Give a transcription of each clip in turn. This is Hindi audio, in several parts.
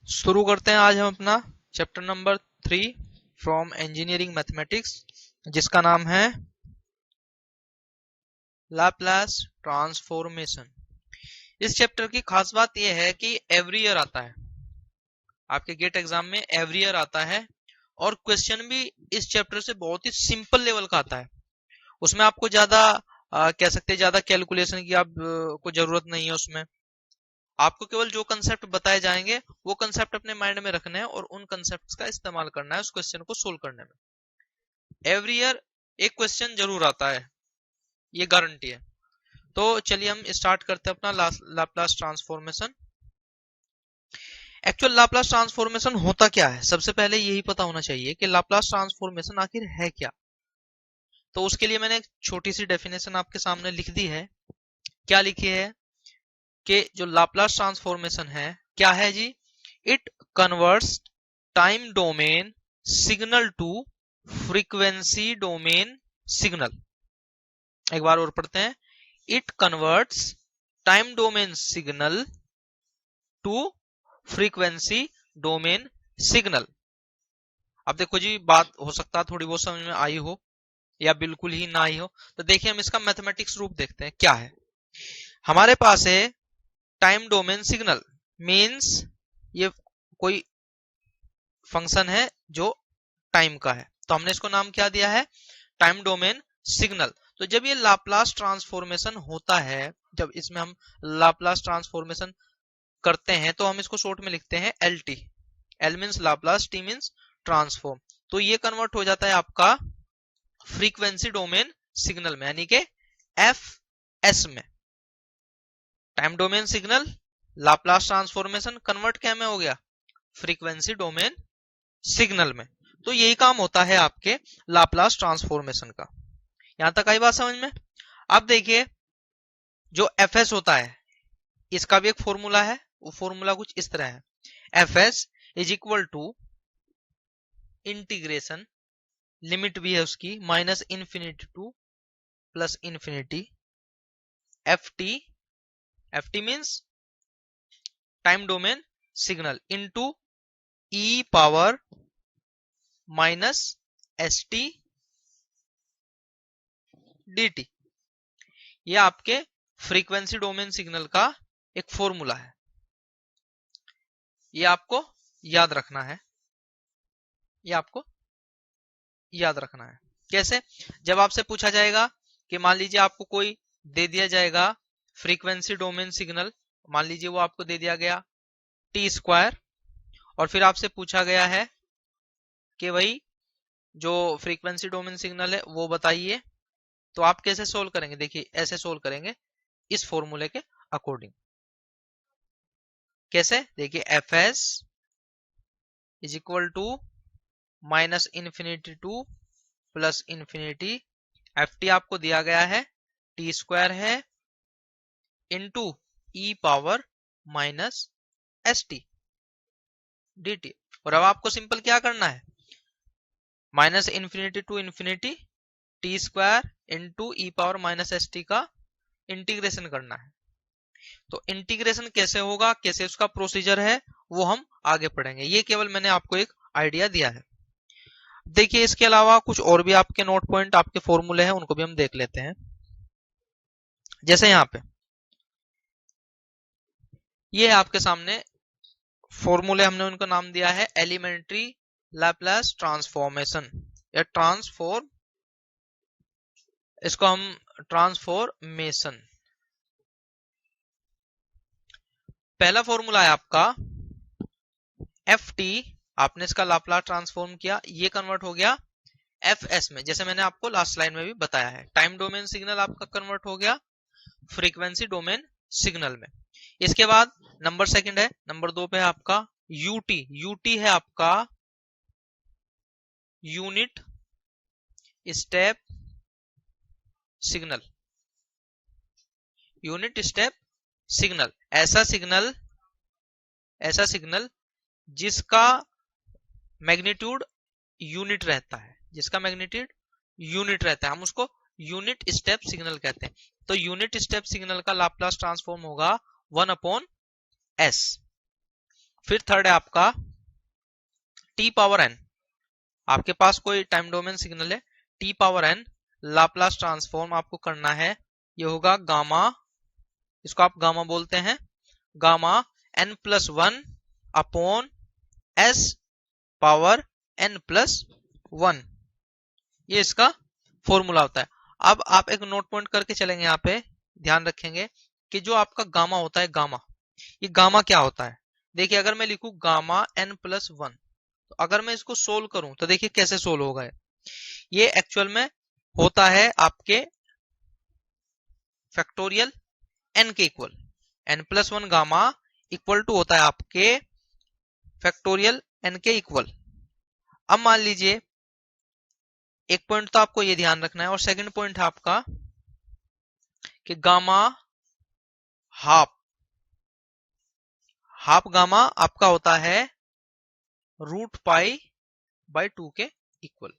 शुरू करते हैं आज हम अपना chapter number 3 from engineering mathematics, जिसका नाम है लैपलास ट्रांसफॉर्मेशन। इस चैप्टर की खास बात यह है कि एवरी ईयर आता है, आपके गेट एग्जाम में एवरी ईयर आता है और क्वेश्चन भी इस चैप्टर से बहुत ही सिंपल लेवल का आता है। उसमें आपको ज्यादा कह सकते हैं ज्यादा कैलकुलेशन की आप को जरूरत नहीं है। उसमें आपको केवल जो कंसेप्ट बताए जाएंगे वो कंसेप्ट अपने माइंड में रखने हैं और उन कंसेप्ट्स का इस्तेमाल करना है उस क्वेश्चन को सोल्व करने में। एवरी ईयर एक क्वेश्चन जरूर आता है, ये गारंटी है। तो चलिए हम स्टार्ट करते हैं अपना Laplace transformation. Actual Laplace transformation होता क्या है, सबसे पहले यही पता होना चाहिए कि लाप्लास ट्रांसफॉर्मेशन आखिर है क्या। तो उसके लिए मैंने एक छोटी सी डेफिनेशन आपके सामने लिख दी है। क्या लिखी है कि जो लाप्लास ट्रांसफॉर्मेशन है क्या है जी, it converts time domain signal to frequency domain signal. एक बार और पढ़ते हैं, it converts time domain signal to frequency domain signal. अब देखो जी, बात हो सकता है थोड़ी बहुत समझ में आई हो या बिल्कुल ही ना आई हो। तो देखिए हम इसका मैथमेटिक्स रूप देखते हैं क्या है। हमारे पास है टाइम डोमेन सिग्नल, मीन्स ये कोई फंक्शन है जो टाइम का है, तो हमने इसको नाम क्या दिया है, टाइम डोमेन सिग्नल। तो जब ये लाप्लास ट्रांसफॉर्मेशन होता है, जब इसमें हम लाप्लास ट्रांसफॉर्मेशन करते हैं तो हम इसको शॉर्ट में लिखते हैं L T. L means Laplace, T means transform. तो ये कन्वर्ट हो जाता है आपका फ्रीक्वेंसी डोमेन सिग्नल में, यानी कि एफ एस में। Time domain signal Laplace transformation convert क्या में हो गया, फ्रीक्वेंसी डोमेन सिग्नल में। तो यही काम होता है आपके लाप्लास ट्रांसफॉर्मेशन का। यहां तक आई बात समझ में। अब देखिए जो एफ एस होता है इसका भी एक फॉर्मूला है, वो फॉर्मूला कुछ इस तरह है, f s is equal to integration, limit भी है उसकी minus infinity to plus infinity, f t means time domain signal into e power minus s t d t. ये आपके फ्रीक्वेंसी डोमेन सिग्नल का एक फॉर्मूला है, ये आपको याद रखना है। ये आपको याद रखना है कैसे, जब आपसे पूछा जाएगा कि मान लीजिए आपको कोई दे दिया जाएगा फ्रीक्वेंसी डोमेन सिग्नल, मान लीजिए वो आपको दे दिया गया टी स्क्वायर, और फिर आपसे पूछा गया है कि भाई जो फ्रीक्वेंसी डोमेन सिग्नल है वो बताइए। तो आप कैसे सोल्व करेंगे, देखिए ऐसे सोल्व करेंगे इस फॉर्मूले के अकॉर्डिंग। कैसे, देखिए f s is equal to minus infinity to plus infinity, f t आपको दिया गया है टी स्क्वायर है into e power minus s t d t. और अब आपको सिंपल क्या करना है, minus infinity to infinity t square into e power minus s t का इंटीग्रेशन करना है। तो इंटीग्रेशन कैसे होगा, कैसे उसका प्रोसीजर है, वो हम आगे पढ़ेंगे। ये केवल मैंने आपको एक आइडिया दिया है। देखिए इसके अलावा कुछ और भी आपके नोट पॉइंट, आपके फॉर्मूले हैं, उनको भी हम देख लेते हैं। जैसे यहाँ पे ये है आपके सामने फॉर्मूले, हमने उनका नाम दिया है एलिमेंट्री लैप्लास ट्रांसफॉर्मेशन या ट्रांसफॉर्म, इसको हम ट्रांसफॉर्मेशन। पहला फॉर्मूला है आपका एफ टी, आपने इसका लाप्लास ट्रांसफॉर्म किया, ये कन्वर्ट हो गया एफ एस में, जैसे मैंने आपको लास्ट लाइन में भी बताया है। टाइम डोमेन सिग्नल आपका कन्वर्ट हो गया फ्रीक्वेंसी डोमेन सिग्नल में। इसके बाद नंबर सेकंड है, नंबर 2 पे है आपका यूटी। यूटी है आपका unit step signal. Unit step signal ऐसा सिग्नल जिसका मैग्नीट्यूड यूनिट रहता है, जिसका मैग्नीट्यूड यूनिट रहता है, हम उसको यूनिट स्टेप सिग्नल कहते हैं। तो यूनिट स्टेप सिग्नल का लाप्लास ट्रांसफॉर्म होगा 1/s। फिर थर्ड है आपका टी पावर एन। आपके पास कोई टाइम डोमेन सिग्नल है, t power n Laplace transform आपको करना है। ये होगा गामा, इसको आप गामा बोलते हैं, gamma n plus one upon s power n plus one, ये इसका फॉर्मूला होता है। अब आप एक नोट पॉइंट करके चलेंगे, यहाँ पे ध्यान रखेंगे कि जो आपका गामा होता है, गामा, ये गामा क्या होता है। देखिए अगर मैं लिखूं गामा एन प्लस वन, तो अगर मैं इसको सोल्व करूं तो देखिए कैसे सोल्व होगा। ये एक्चुअल में होता है आपके फैक्टोरियल एन के equal, n plus one gamma equal to होता है आपके फैक्टोरियल एन के इक्वल। अब मान लीजिए एक पॉइंट तो आपको ये ध्यान रखना है, और सेकंड पॉइंट है आपका कि गामा हाफ, हाफ गामा आपका होता है रूट पाई बाई 2 के इक्वल।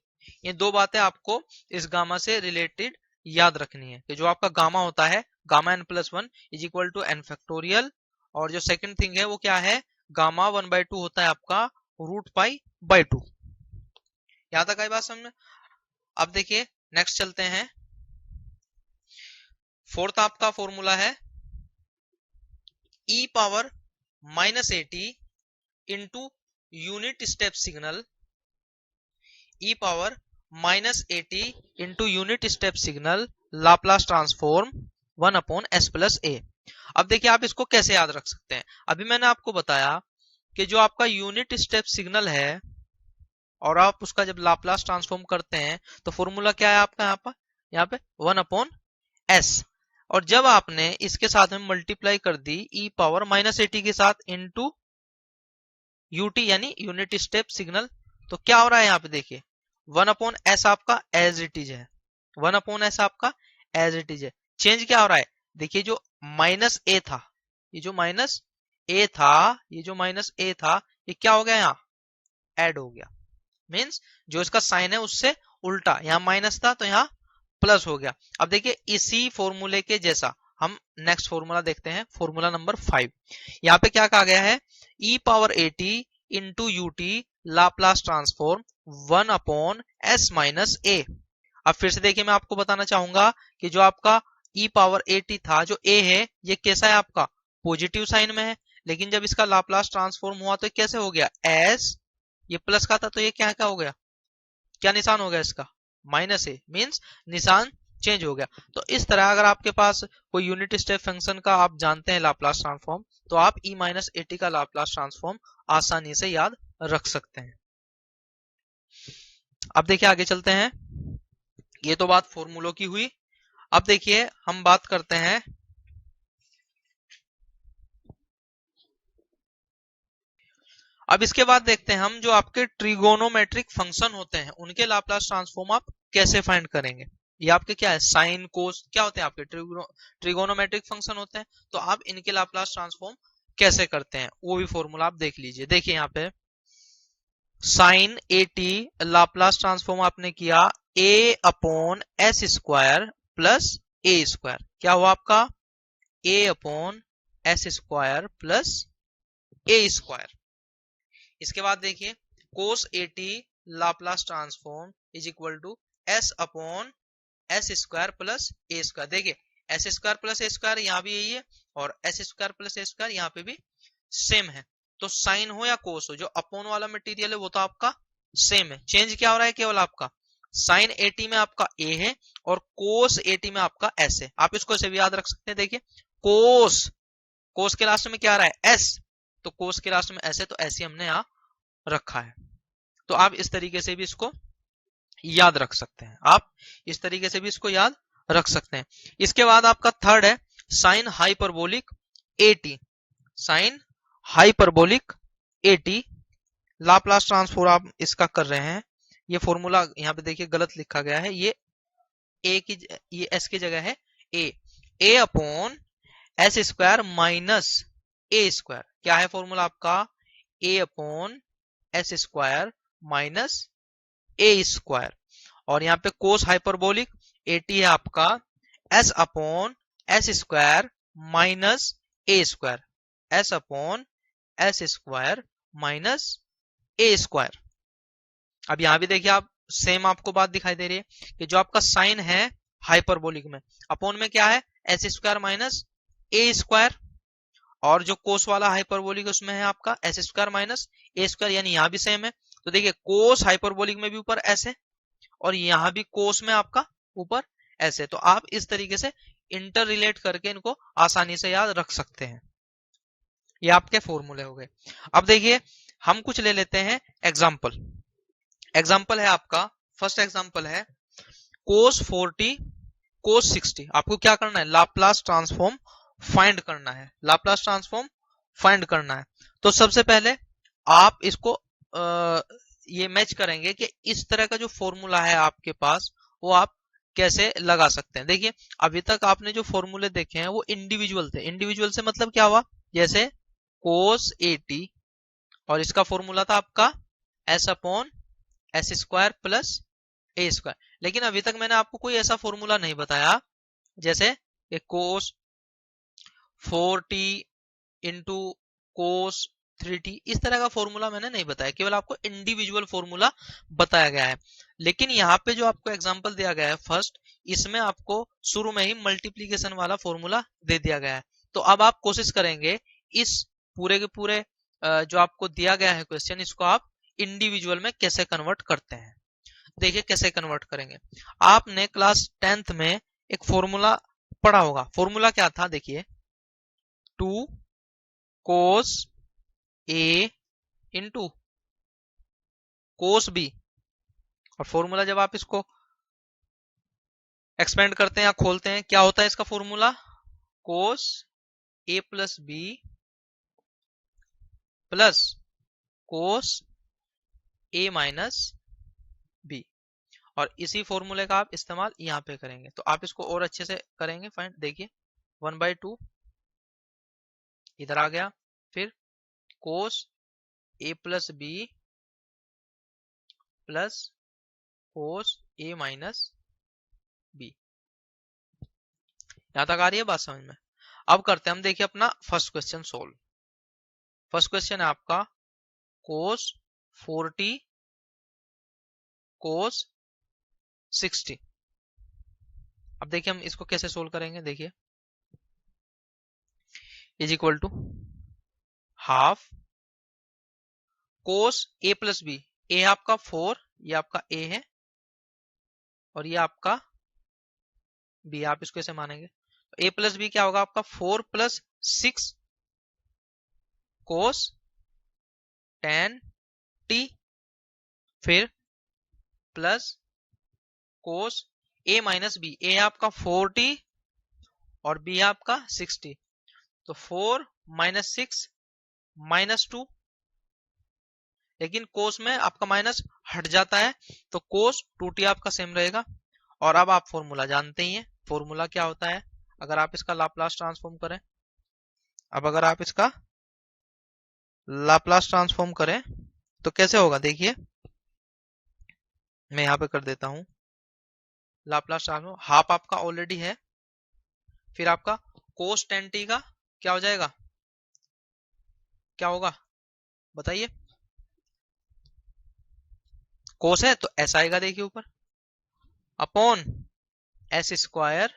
ये दो बातें आपको इस गामा से रिलेटेड याद रखनी है कि जो आपका गामा होता है, gamma n plus one is equal to n factorial, और जो सेकंड थिंग है वो क्या है, गामा 1/2 होता है आपका रूट पाई बाई 2। यहां तक आई बात समझ में। अब देखिए नेक्स्ट चलते हैं, फोर्थ आपका फॉर्मूला है e power minus a t into unit step signal, e power minus a t into unit step signal Laplace transform 1/s+a। अब देखिए आप इसको कैसे याद रख सकते हैं। अभी मैंने आपको बताया कि जो आपका यूनिट स्टेप सिग्नल है और आप उसका जब लाप्लास ट्रांसफॉर्म करते हैं तो फॉर्मूला क्या है आपका, यहाँ पे 1/s, और जब आपने इसके साथ में मल्टीप्लाई कर दी ई पावर माइनस एटी के साथ इंटू यूटी यानी यूनिट स्टेप सिग्नल, तो क्या हो रहा है यहाँ पे देखिए 1/s आपका एज इट इज है, 1/s आपका एज इट इज है। चेंज क्या हो रहा है, देखिए जो माइनस ए था, ये जो माइनस ए था, ये जो माइनस ए था, ये क्या हो गया, यहाँ ऐड हो गया। मीन्स जो इसका साइन है उससे उल्टा, यहाँ माइनस था तो यहाँ प्लस हो गया। अब देखिए इसी फॉर्मूले के जैसा हम नेक्स्ट फॉर्मूला देखते हैं, फॉर्मूला नंबर 5। यहाँ पे क्या कहा गया है, e power a t into u t Laplace transform 1/s-a। अब फिर से देखिए मैं आपको बताना चाहूंगा कि जो आपका ई पावर एटी था, जो a है, ये कैसा है आपका पॉजिटिव साइन में है, लेकिन जब इसका लाप्लास ट्रांसफॉर्म हुआ तो कैसे हो गया, s, ये प्लस का था तो ये क्या क्या हो गया, क्या निशान हो गया इसका, माइनस ए, मीन्स निशान चेंज हो गया। तो इस तरह अगर आपके पास कोई यूनिट स्टेप फंक्शन का आप जानते हैं लाप्लास ट्रांसफॉर्म, तो आप ई माइनस एटी का लाप्लास ट्रांसफॉर्म आसानी से याद रख सकते हैं। अब देखिए आगे चलते हैं, ये तो बात फॉर्मूलों की हुई। अब देखिए हम बात करते हैं अब इसके बाद देखते हैं हम जो आपके ट्रिगोनोमेट्रिक फंक्शन होते हैं उनके लाप्लास ट्रांसफॉर्म आप कैसे फाइंड करेंगे। ये आपके क्या है, साइन कोस क्या होते हैं आपके ट्रिगोनोमेट्रिक फंक्शन होते हैं, तो आप इनके लाप्लास ट्रांसफॉर्म कैसे करते हैं वो भी फॉर्मूला आप देख लीजिए। देखिए यहाँ पे साइन एटी लाप्लास ट्रांसफॉर्म आपने किया a/s² प्लस a², क्या हुआ आपका a/s² प्लस a²। इसके बाद देखिए cos 80 Laplace transform is equal to s/s² plus a²। देखिए s² प्लस a² यहाँ भी यही है, और s² प्लस a² यहाँ पे भी सेम है। तो साइन हो या कोस हो, जो अपोन वाला मटेरियल है वो तो आपका सेम है। चेंज क्या हो रहा है, केवल आपका साइन 80 में आपका a है और कोस 80 में आपका s है। आप इसको ऐसे भी याद रख सकते हैं। देखिए कोस के लास्ट में क्या आ रहा है, s, तो कोस के लास्ट में s है तो ऐसे हमने यहाँ रखा है। तो आप इस तरीके से भी इसको याद रख सकते हैं, आप इस तरीके से भी इसको याद रख सकते हैं। इसके बाद आपका थर्ड है sine hyperbolic 80, sine hyperbolic 80 Laplace transform आप इसका कर रहे हैं। ये फॉर्मूला यहाँ पे देखिए गलत लिखा गया है, ये a की, ये s की जगह है a/s² माइनस a²। क्या है फॉर्मूला आपका, a/s² माइनस a², और यहाँ पे कोस हाइपरबोलिक 80 है आपका s/s² minus a², s/s² s square minus a square. अब यहां भी देखिए आप, सेम आपको बात दिखाई दे रही है कि जो आपका साइन है हाइपरबोलिक में, अपॉन में क्या है, S square minus a square, और जो कोस वाला हाइपरबोलिक उसमें है आपका s square minus a square, यानी यहां भी सेम है। तो देखिए कोस हाइपरबोलिक में भी ऊपर एस है, और यहां भी कोस में आपका ऊपर एस है। तो आप इस तरीके से इंटर रिलेट करके इनको आसानी से याद रख सकते हैं। ये आपके फॉर्मूले हो गए। अब देखिए हम कुछ ले लेते हैं एग्जाम्पल। एग्जाम्पल है आपका, फर्स्ट एग्जाम्पल है कोस 40 कोस 60। आपको क्या करना है, लाप्लास ट्रांसफॉर्म फाइंड करना है, लाप्लास ट्रांसफॉर्म फाइंड करना है। तो सबसे पहले आप इसको ये मैच करेंगे कि इस तरह का जो फॉर्मूला है आपके पास वो आप कैसे लगा सकते हैं। देखिए अभी तक आपने जो फॉर्मूले देखे हैं वो इंडिविजुअल थे। इंडिविजुअल से मतलब क्या हुआ, जैसे कोस 80 और इसका फॉर्मूला था आपका s upon s square plus a square. लेकिन अभी तक मैंने आपको कोई ऐसा फॉर्मूला नहीं बताया जैसे कोस 4t इंटू कोस 3t, इस तरह का फॉर्मूला मैंने नहीं बताया, केवल आपको इंडिविजुअल फॉर्मूला बताया गया है। लेकिन यहाँ पे जो आपको एग्जांपल दिया गया है फर्स्ट, इसमें आपको शुरू में ही मल्टीप्लीकेशन वाला फॉर्मूला दे दिया गया है। तो अब आप कोशिश करेंगे इस पूरे के पूरे जो आपको दिया गया है क्वेश्चन, इसको आप इंडिविजुअल में कैसे कन्वर्ट करते हैं। देखिए कैसे कन्वर्ट करेंगे। आपने क्लास 10th में एक फॉर्मूला पढ़ा होगा। फॉर्मूला क्या था, देखिए 2 कोस ए इंटू कोस बी, और फॉर्मूला जब आप इसको एक्सपेंड करते हैं या खोलते हैं, क्या होता है इसका formula, cos a plus B plus cos a minus B. और इसी फॉर्मूले का आप इस्तेमाल यहाँ पे करेंगे। तो आप इसको और अच्छे से करेंगे फाइंड। देखिए 1/2 इधर आ गया, फिर कोस a plus B plus cos a minus B. यहां तक आ रही है बात समझ में। अब करते हैं हम, देखिए अपना first question solve. First question है आपका कोस 40 कोस 60। अब देखिए हम इसको कैसे सोल्व करेंगे। देखिए is equal to half cos a plus b, a आपका 4, ये आपका ए है, और ये आपका बी, आप इसको ऐसे मानेंगे। तो ए प्लस बी क्या होगा आपका 4 प्लस 6 कोस 10t, फिर plus cos a minus B, a आपका 4t और बी आपका 60। तो 4 माइनस 6 माइनस 2, लेकिन कोस में आपका माइनस हट जाता है, तो कोस 2t आपका सेम रहेगा। और अब आप फॉर्मूला जानते ही हैं, फॉर्मूला क्या होता है अगर आप इसका लाप्लास ट्रांसफॉर्म करें। अब अगर आप इसका लाप्लास ट्रांसफॉर्म करें तो कैसे होगा, देखिए मैं यहां पे कर देता हूं लाप्लास ट्रांसफॉर्म। हाफ आपका ऑलरेडी है, फिर आपका कोस 10t का क्या हो जाएगा, क्या होगा बताइए, कोस है तो ऐसा आएगा, देखिए ऊपर upon s square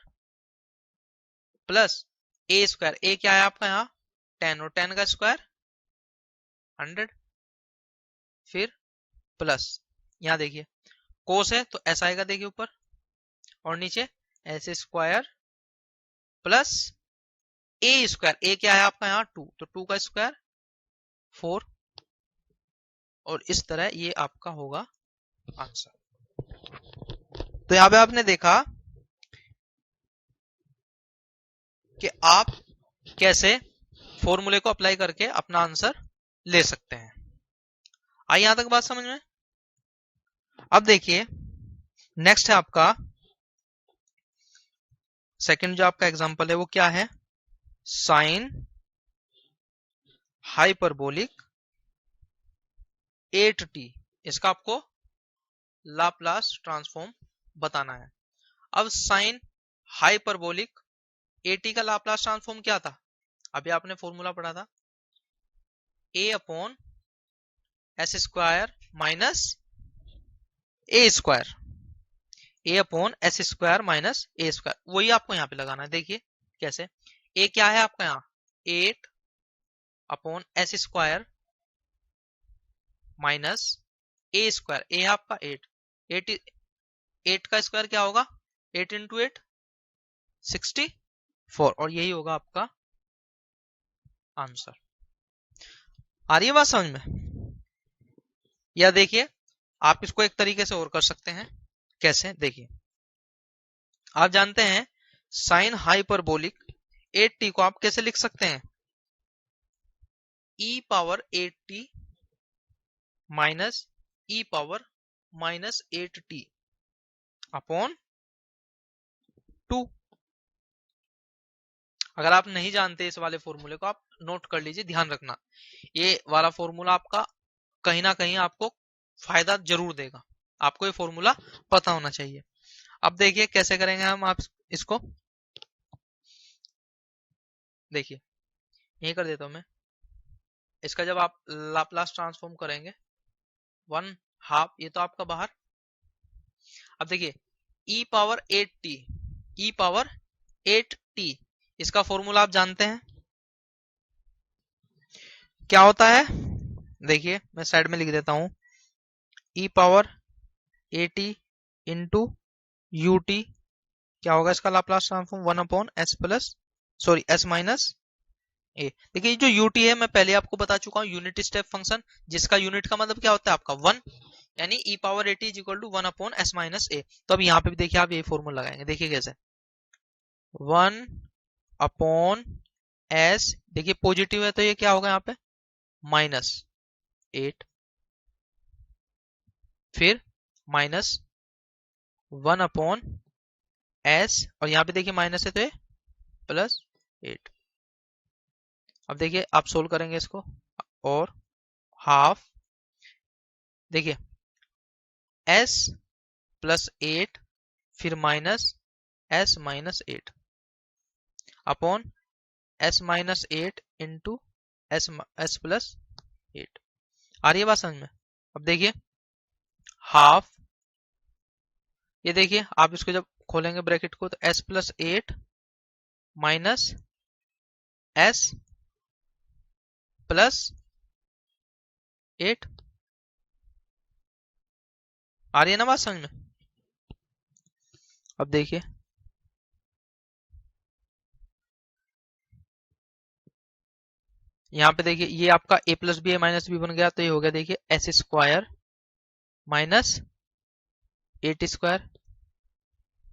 plus a square, ए क्या है आपका यहाँ 10, और 10 का स्क्वायर 100, फिर प्लस यहाँ देखिए कोस है तो ऐसा आएगा, देखिए ऊपर, और नीचे S square plus a square, ए क्या है आपका यहाँ 2, तो 2 का स्क्वायर 4, और इस तरह ये आपका होगा आंसर। तो यहां पे आपने देखा कि आप कैसे फॉर्मूले को अप्लाई करके अपना आंसर ले सकते हैं। आई यहां तक बात समझ में। अब देखिए नेक्स्ट है आपका सेकंड, जो आपका एग्जांपल है वो क्या है, साइन हाइपरबोलिक 8t, इसका आपको लाप्लास ट्रांसफॉर्म बताना है। अब साइन हाइपरबोलिक 80 का लाप्लास ट्रांसफॉर्म क्या था, अभी आपने फॉर्मूला पढ़ा था ए upon s square minus a square, A upon s square minus a square, वही आपको यहाँ पे लगाना है। देखिए कैसे, ए क्या है आपका यहाँ 8 upon s square minus a square, ए है आपका 8, 8 का स्क्वायर क्या होगा 8 इंटू 8 64, और यही होगा आपका आंसर। आ रही है बात समझ में? या देखिए आप इसको एक तरीके से और कर सकते हैं, कैसे देखिए, आप जानते हैं साइन हाइपरबोलिक 8t को आप कैसे लिख सकते हैं, e power 8t minus e power minus 8t upon 2। अगर आप नहीं जानते इस वाले फॉर्मूले को, आप नोट कर लीजिए, ध्यान रखना ये वाला फॉर्मूला आपका कहीं ना कहीं आपको फायदा जरूर देगा, आपको ये फॉर्मूला पता होना चाहिए। अब देखिए कैसे करेंगे हम, आप इसको देखिए, यही कर देता हूं मैं इसका, जब आप लाप्लास ट्रांसफॉर्म करेंगे 1/2, ये तो आपका बाहर। अब देखिए e power 8t, e power 8t, इसका फॉर्मूला आप जानते हैं क्या होता है, देखिए मैं साइड में लिख देता हूं, e power 8t into ut, क्या होगा इसका Laplace transform 1 upon s plus sorry s minus a. देखिए जो ut है मैं पहले आपको बता चुका हूं, यूनिट स्टेप फंक्शन, जिसका यूनिट का मतलब क्या होता है आपका 1, यानी e power 8t is equal to 1 upon s minus a. तो अब यहाँ पे भी देखिए आप ये फॉर्मूला लगाएंगे, देखिए कैसे 1 अपॉन एस, देखिए पॉजिटिव है तो ये क्या होगा यहाँ पे माइनस 8, फिर माइनस 1 अपॉन एस, और यहाँ पे देखिए माइनस है तो ये प्लस 8। अब देखिए आप सोल्व करेंगे इसको, और हाफ, देखिए s प्लस 8 फिर minus s minus 8 upon s minus 8 into s plus 8। आ रही है बात समझ में? अब देखिए हाफ, ये देखिए आप इसको जब खोलेंगे ब्रैकेट को तो s plus 8 minus s plus 8। आ रही है ना बात समझ में? अब देखिए यहाँ पे देखिए ये आपका a plus b minus b बन गया, तो ये हो गया देखिए एस स्क्वायर माइनस 8 स्क्वायर,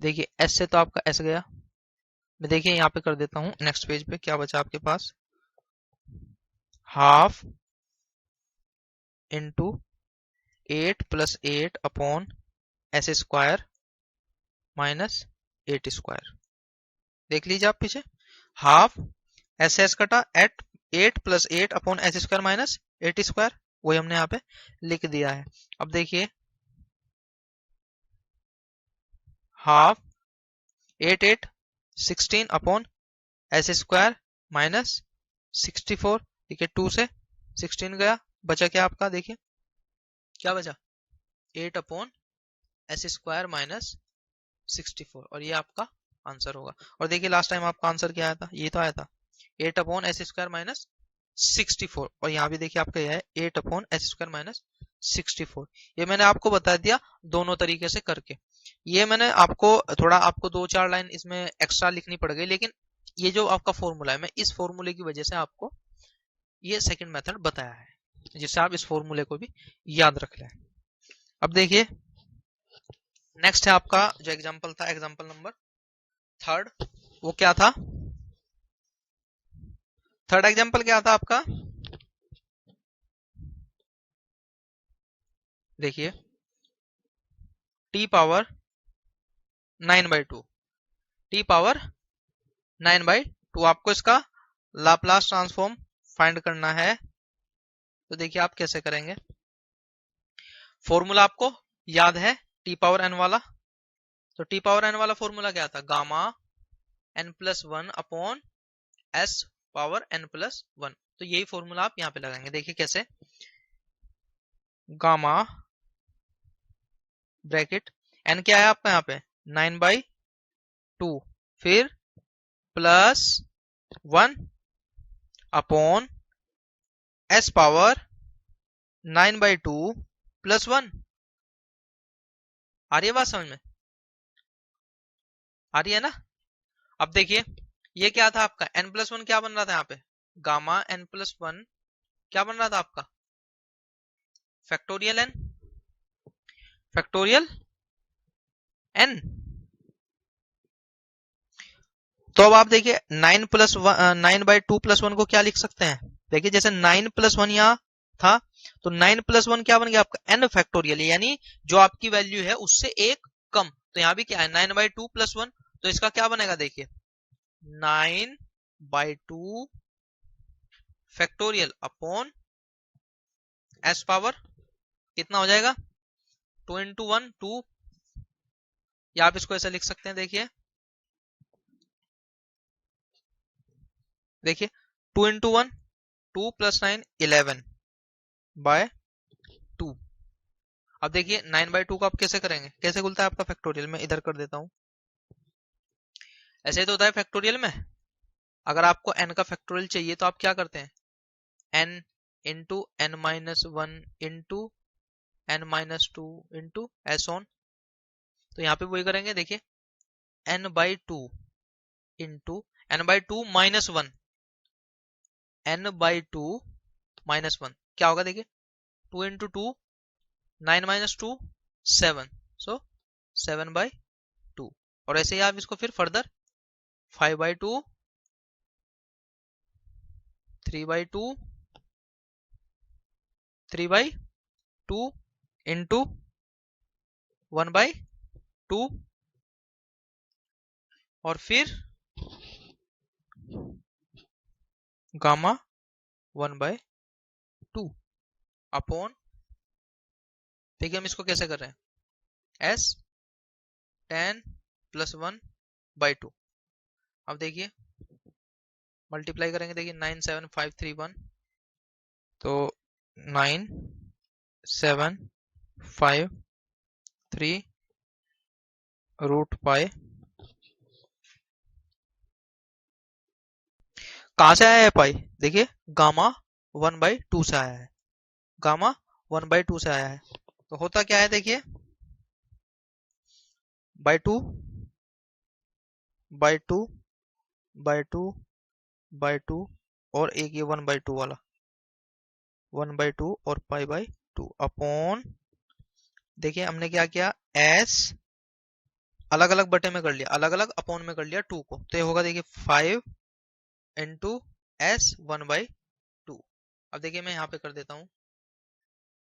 देखिए s से तो आपका s गया, मैं देखिए यहाँ पे कर देता हूँ नेक्स्ट पेज पे, क्या बचा आपके पास half into 8 plus 8 upon s square minus 8 square. देख लीजिए आप पीछे, हाफ एस एस कटा eight 8 plus 8 upon s square minus 8 square, वही हमने यहाँ पे लिख दिया है। अब देखिए half 8 8 16 upon s square minus 64, ठीक है 2 से 16 गया, बचा क्या आपका, देखिए क्या बचा 8 अपॉन एस स्क्वायर माइनस 64, और ये आपका आंसर होगा। और देखिए लास्ट टाइम आपका आंसर क्या आया था, ये तो आया था 8 अपॉन एस स्क्वायर माइनस 64, और यहाँ भी देखिए आपका यह है 8 अपॉन एस स्क्वायर माइनस 64। ये मैंने आपको बता दिया दोनों तरीके से करके, ये मैंने आपको थोड़ा आपको 2-4 लाइन इसमें एक्स्ट्रा लिखनी पड़ गई, लेकिन ये जो आपका फॉर्मूला है मैं इस फॉर्मूले की वजह से आपको ये सेकंड मेथड बताया है, जिससे आप इस फॉर्मूले को भी याद रख लें। अब देखिए नेक्स्ट है आपका जो एग्जांपल था, एग्जांपल नंबर 3, वो क्या था, 3rd एग्जांपल क्या था आपका, देखिए t पावर 9/2, t पावर 9/2, आपको इसका लाप्लास ट्रांसफॉर्म फाइंड करना है। तो देखिए आप कैसे करेंगे, फॉर्मूला आपको याद है t पावर n वाला, तो t पावर n वाला फॉर्मूला क्या था, gamma n plus 1 upon s power n plus 1। तो यही फॉर्मूला आप यहाँ पे लगाएंगे। देखिए कैसे, गामा ब्रैकेट एन क्या है आपका यहाँ पे 9/2, फिर plus 1 upon s power 9/2 plus 1। आ रही है बात समझ में? आ रही है ना? अब देखिए ये क्या था आपका n+1 क्या बन रहा था यहाँ पे, गामा n+1 क्या बन रहा था आपका फैक्टोरियल n, फैक्टोरियल n। तो अब आप देखिए 9/2 प्लस 1 को क्या लिख सकते हैं, देखिए जैसे 9+1 यहाँ था, तो 9+1 क्या बन गया आपका n फैक्टोरियल, यानी जो आपकी वैल्यू है उससे एक कम। तो यहाँ भी क्या है 9/2 प्लस 1, तो इसका क्या बनेगा देखिए 9/2 फैक्टोरियल अपॉन एस पावर कितना हो जाएगा 2 × 1 2, या आप इसको ऐसा लिख सकते हैं, देखिए 2 × 1 2 + 9 11/2। अब देखिए 9/2 को आप कैसे करेंगे, कैसे खुलता है आपका फैक्टोरियल, में इधर कर देता हूं, ऐसे ही तो होता है फैक्टोरियल में। अगर आपको n का फैक्टोरियल चाहिए तो आप क्या करते हैं, n × n-1 × n-2 × s on. तो यहाँ पे वही करेंगे, देखिए n/2 × n/2 - 1, n/2 - 1 क्या होगा देखिए 2 × 2 9 - 2 7, सो 7/2। और ऐसे ही आप इसको फिर फर्दर 5/2 3/2 3/2 × 1/2 और फिर गामा 1/2 अपॉन, देखिए हम इसको कैसे कर रहे हैं s tan + 1/2। अब देखिए मल्टीप्लाई करेंगे, देखिए 97531, तो 9753 √π। कहां से आया है पाई, देखिए गामा 1/2 से आया है, गामा 1/2 से आया है। तो होता क्या है देखिए /2 /2 /2 /2 और एक ये 1/2 वाला 1/2 और π/2 अपॉन, देखिए हमने क्या किया s अलग अलग बटे में कर लिया, अलग अलग अपॉन में कर लिया 2 को, तो ये होगा देखिए 5 × s 1/2। अब देखिए मैं यहाँ पे कर देता हूँ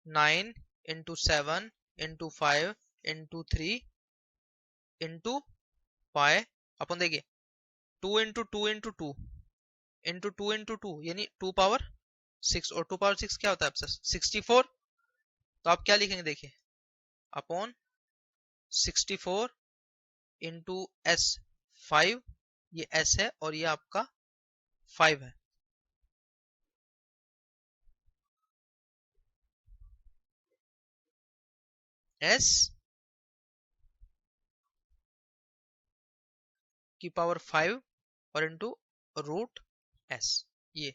9 × 7 × 5 × 3 × π अपन, देखिए 2 × 2 × 2 × 2 × 2 यानी 2 पावर 6, और 2 पावर 6 क्या होता है आपसे 64। तो आप क्या लिखेंगे देखिए अपॉन 64 × s 5, ये s है और ये आपका 5 है। s की पावर 5 और इंटू √s, ये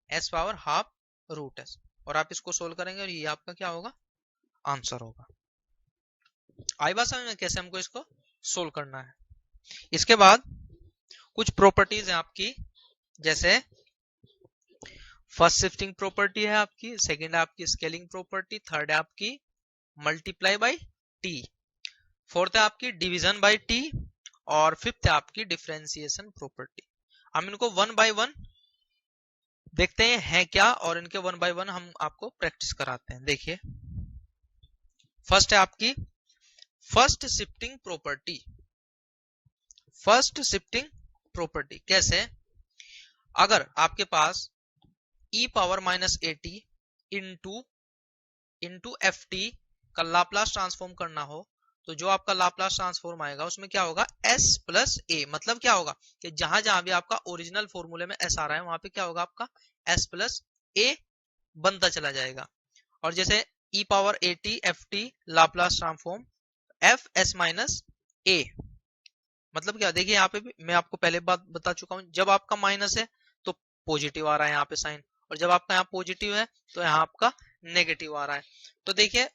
s पावर हाफ √s, और आप इसको सोल्व करेंगे और ये आपका क्या होगा आंसर होगा। आई बात समझ में कैसे हमको इसको सोल्व करना है। इसके बाद कुछ प्रॉपर्टीज है आपकी, जैसे फर्स्ट शिफ्टिंग प्रॉपर्टी है आपकी, सेकंड है आपकी स्केलिंग प्रॉपर्टी, थर्ड है आपकी मल्टीप्लाई बाय टी, फोर्थ है आपकी डिवीजन बाय टी, और फिफ्थ है आपकी डिफरेंशिएशन प्रॉपर्टी। हम इनको 1 बाय 1 देखते हैं क्या, और इनके 1 बाय 1 हम आपको प्रैक्टिस कराते हैं। देखिए फर्स्ट है आपकी first shifting property. First shifting property कैसे, अगर आपके पास e⁻⁻at इंटू ft का लाप्लास ट्रांसफॉर्म करना हो, तो जो आपका लाप्लास ट्रांसफॉर्म आएगा उसमें क्या होगा, s प्लस ए। मतलब क्या होगा कि जहां जहां भी आपका ओरिजिनल फॉर्मूले में s आ रहा है वहां पे क्या होगा, आपका s प्लस ए बनता चला जाएगा। और जैसे e power a t f t Laplace transform f s minus a, मतलब क्या, देखिए यहाँ पे भी मैं आपको पहले बात बता चुका हूं, जब आपका माइनस है तो पॉजिटिव आ रहा है यहाँ पे साइन, और जब आपका यहाँ पॉजिटिव है तो यहाँ आपका नेगेटिव आ रहा है। तो देखिए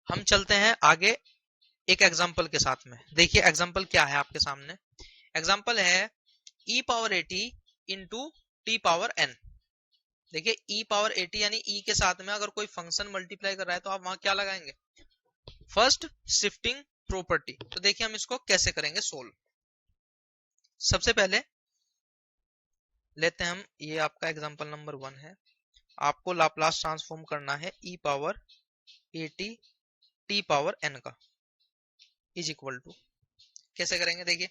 हम चलते हैं आगे एक एग्जाम्पल के साथ में। देखिए एग्जाम्पल क्या है आपके सामने, एग्जाम्पल है e power a t into t power n. देखिए e पावर ए टी यानी e के साथ में अगर कोई फंक्शन मल्टीप्लाई कर रहा है तो आप वहां क्या लगाएंगे, फर्स्ट शिफ्टिंग प्रॉपर्टी। तो देखिए हम इसको कैसे करेंगे सोल्व। सबसे पहले लेते हैं हम, ये आपका एग्जांपल नंबर 1 है, आपको लाप्लास ट्रांसफॉर्म करना है e power a T T power n का इज इक्वल टू, कैसे करेंगे देखिए।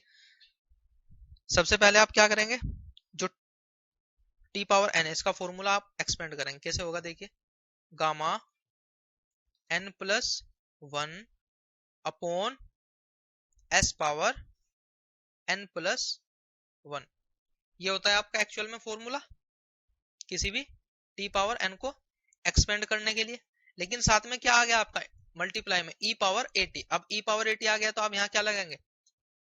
सबसे पहले आप क्या करेंगे, जो t पावर n है इसका फॉर्मूला आप एक्सपेंड करेंगे। कैसे होगा देखिए, gamma n plus 1 upon s power n plus 1, ये होता है आपका एक्चुअल में फॉर्मूला किसी भी t पावर n को एक्सपेंड करने के लिए। लेकिन साथ में क्या आ गया आपका, मल्टीप्लाई में e पावर ए टी। अब e पावर ए टी आ गया तो आप यहाँ क्या लगाएंगे,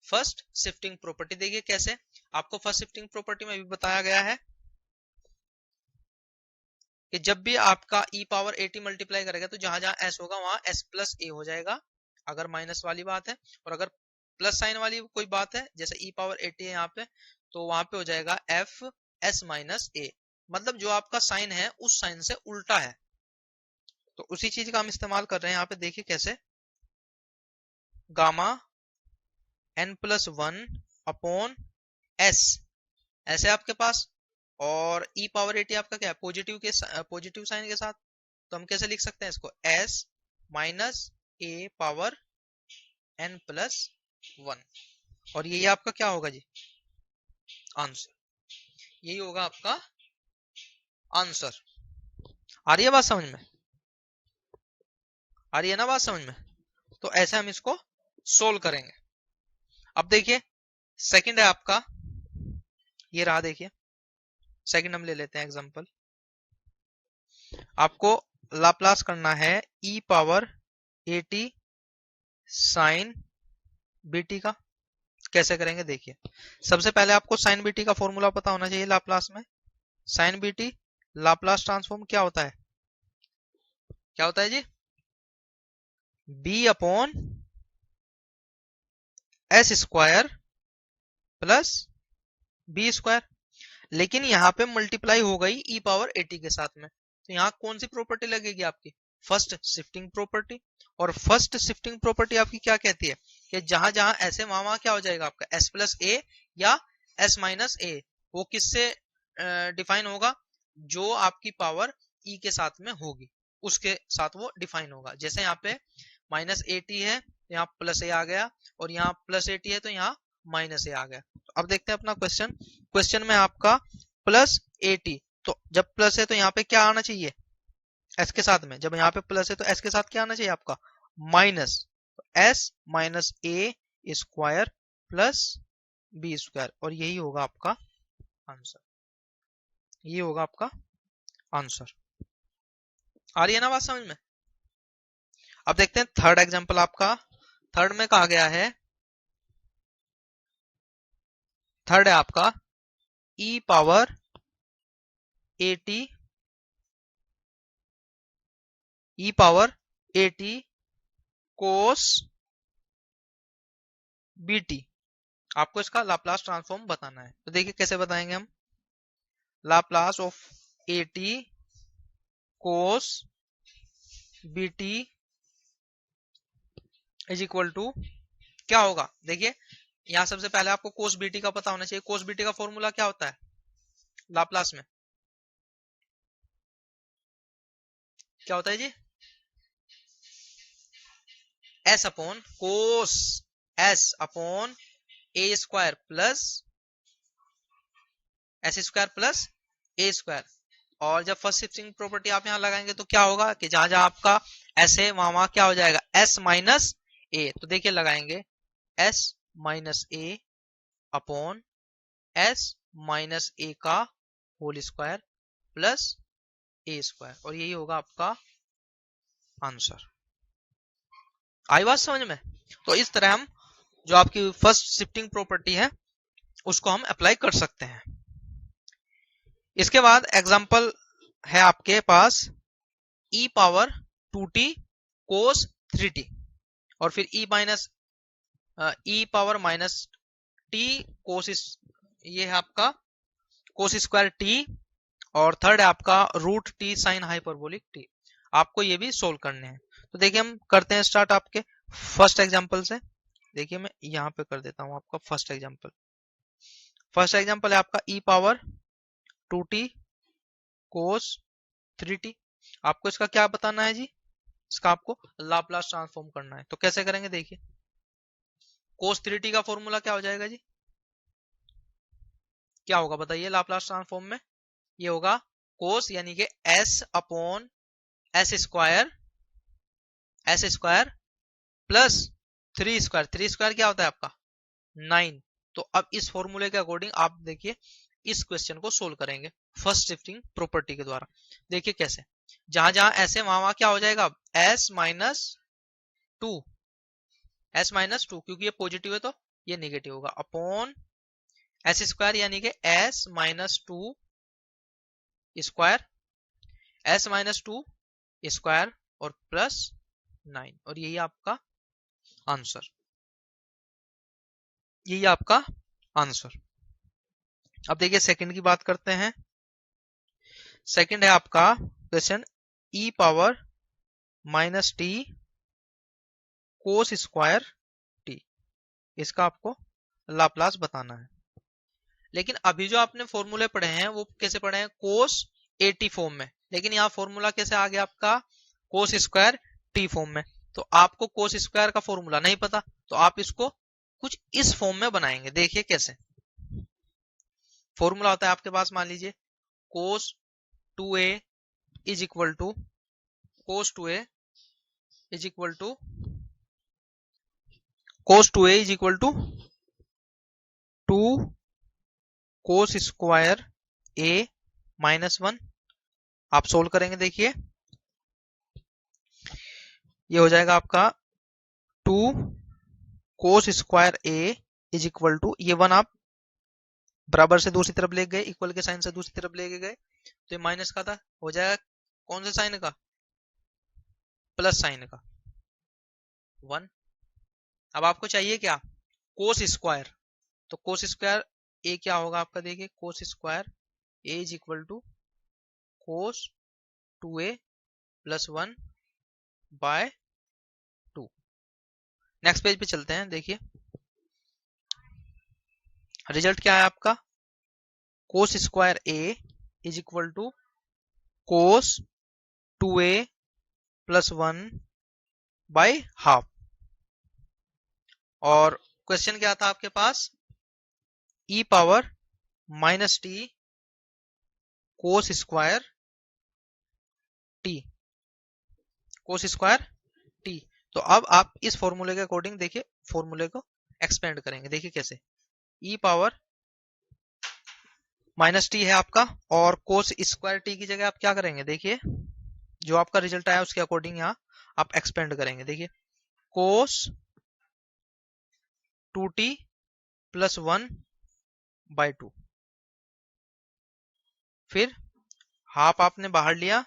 फर्स्ट शिफ्टिंग प्रॉपर्टी। देखिए कैसे, आपको फर्स्ट शिफ्टिंग प्रॉपर्टी में भी बताया गया है कि जब भी आपका e power a T multiply करेगा तो जहां जहां s होगा वहां s प्लस ए हो जाएगा, अगर माइनस वाली बात है। और अगर प्लस साइन वाली कोई बात है, जैसे e पावर ए टी है यहाँ पे, तो वहां पे हो जाएगा एफ एस माइनस ए। मतलब जो आपका साइन है उस साइन से उल्टा है। तो उसी चीज का हम इस्तेमाल कर रहे हैं यहाँ पे। देखिए कैसे, gamma n plus 1 upon s ऐसे आपके पास, और e पावर ए टी आपका क्या है, पॉजिटिव के पॉजिटिव साइन के साथ। तो हम कैसे लिख सकते हैं इसको, s माइनस ए पावर n प्लस 1, और यही आपका क्या होगा जी, आंसर। यही होगा आपका आंसर। आ रही है बात समझ में, आ रही है ना बात समझ में। तो ऐसे हम इसको सोल्व करेंगे। अब देखिए सेकंड है आपका, ये रहा। देखिए सेकंड हम ले लेते हैं एग्जांपल, आपको लाप्लास करना है e power a t sine b t का। कैसे करेंगे देखिए, सबसे पहले आपको साइन बीटी का फॉर्मूला पता होना चाहिए लाप्लास में। साइन बीटी लाप्लास ट्रांसफॉर्म क्या होता है, क्या होता है जी, b upon s square plus b square. लेकिन यहाँ पे मल्टीप्लाई हो गई e पावर ए टी के साथ में, तो यहाँ कौन सी प्रॉपर्टी लगेगी आपकी, फर्स्ट शिफ्टिंग प्रॉपर्टी। और फर्स्ट शिफ्टिंग प्रॉपर्टी आपकी क्या कहती है कि जहां जहां ऐसे वहां वहां क्या हो जाएगा आपका s प्लस ए या s माइनस ए। वो किससे डिफाइन होगा, जो आपकी पावर e के साथ में होगी उसके साथ वो डिफाइन होगा। जैसे यहाँ पे माइनस ए टी है, यहाँ प्लस ए आ गया, और यहाँ प्लस ए टी है तो यहाँ माइनस ए आ गया। तो अब देखते हैं अपना क्वेश्चन। क्वेश्चन में आपका प्लस ए टी, तो जब प्लस है तो यहाँ पे क्या आना चाहिए, एस के साथ में। जब यहाँ पे प्लस है तो एस के साथ क्या आना चाहिए आपका, माइनस। तो S minus a square plus b square, और यही होगा आपका आंसर। ये होगा आपका आंसर। आ रही है ना बात समझ में। अब देखते हैं थर्ड एग्जांपल आपका। थर्ड में कहा गया है, थर्ड है आपका e power a t, e power a t cos b t. आपको इसका लाप्लास ट्रांसफॉर्म बताना है। तो देखिए कैसे बताएंगे हम, Laplace of a t cos b t is equal to क्या होगा। देखिए यहां सबसे पहले आपको कोस बी टी का पता होना चाहिए। कोस बी टी का फॉर्मूला क्या होता है लाप्लास में, क्या होता है जी, s upon cos s upon a square plus s square plus a square. और जब फर्स्ट शिफ्टिंग प्रॉपर्टी आप यहां लगाएंगे तो क्या होगा कि जहां जहां आपका ऐसे वहां क्या हो जाएगा, s माइनस ए। तो देखिए लगाएंगे s माइनस ए अपॉन s माइनस ए का whole square plus a square, और यही होगा आपका आंसर। आई बात समझ में? तो इस तरह हम जो आपकी फर्स्ट शिफ्टिंग प्रॉपर्टी है उसको हम अप्लाई कर सकते हैं। इसके बाद एग्जांपल है आपके पास e पावर 2t कोस 3t, और फिर e power minus t cos, ये है आपका कोस स्क्वायर t, और थर्ड है आपका root t sine hyperbolic t। आपको ये भी सोल्व करने हैं। तो देखिए हम करते हैं स्टार्ट आपके फर्स्ट एग्जांपल से। देखिए मैं यहाँ पे कर देता हूँ आपका फर्स्ट एग्जांपल। फर्स्ट एग्जांपल है आपका e पावर 2t कोस 3t। आपको इसका क्या बताना है जी, इसका आपको लाप्लास ट्रांसफॉर्म करना है। तो कैसे करेंगे, देखिए कोस 3t का फॉर्मूला क्या हो जाएगा जी, क्या होगा बताइए लाप्लास ट्रांसफॉर्म में? ये होगा कोस यानी कि s upon s square plus 3 square. 3 square क्या होता है आपका 9। तो अब इस फॉर्मूले के अकॉर्डिंग आप देखिए इस क्वेश्चन को सोल्व करेंगे फर्स्ट शिफ्टिंग प्रॉपर्टी के द्वारा। देखिए कैसे, जहां जहां ऐसे वहां क्या हो जाएगा, s माइनस टू, क्योंकि ये पॉजिटिव है तो ये नेगेटिव होगा, अपॉन एस स्क्वायर यानी कि s minus two square, s minus two square और प्लस 9, और यही आपका आंसर, यही आपका आंसर। अब देखिए सेकंड की बात करते हैं। सेकंड है आपका question e power minus t cos square T, इसका आपको लाप्लास बताना है। लेकिन अभी जो आपने फॉर्मूले पढ़े हैं वो कैसे पढ़े हैं, कोस 80 फॉर्म में, लेकिन यहाँ फॉर्मूला कैसे आ गया आपका कोस स्क्वायर टी फॉर्म में। तो आपको कोस स्क्वायर का फॉर्मूला नहीं पता, तो आप इसको कुछ इस फॉर्म में बनाएंगे। देखिए कैसे फॉर्मूला होता है आपके पास, मान लीजिए cos 2a is equal to cos 2a is equal to cos 2a is equal to 2 cos square a minus 1। आप सोल्व करेंगे, देखिए ये हो जाएगा आपका 2 cos square a is equal to, ये 1 आप बराबर से दूसरी तरफ ले गए, इक्वल के साइन से दूसरी तरफ ले गए, तो ये माइनस का था, हो जाएगा कौन से साइन का, प्लस साइन का 1। अब आपको चाहिए क्या, कोस स्क्वायर, तो कोस स्क्वायर ए क्या होगा आपका, देखिए cos square a is equal to cos 2a plus 1 by 2। Next page पे चलते हैं। देखिए रिजल्ट क्या है आपका, cos square a is equal to cos 2a plus 1 by half. और क्वेश्चन क्या था आपके पास, e power minus t cos square t, cos square t. तो अब आप इस फॉर्मूले के अकॉर्डिंग देखिए फॉर्मूले को एक्सपेंड करेंगे। देखिए कैसे, e पावर माइनस टी है आपका, और कोस स्क्वायर टी की जगह आप क्या करेंगे, देखिए जो आपका रिजल्ट आया उसके अकॉर्डिंग यहाँ आप एक्सपेंड करेंगे। देखिए कोस 2t प्लस 1 बाय 2, फिर हाफ आपने बाहर लिया,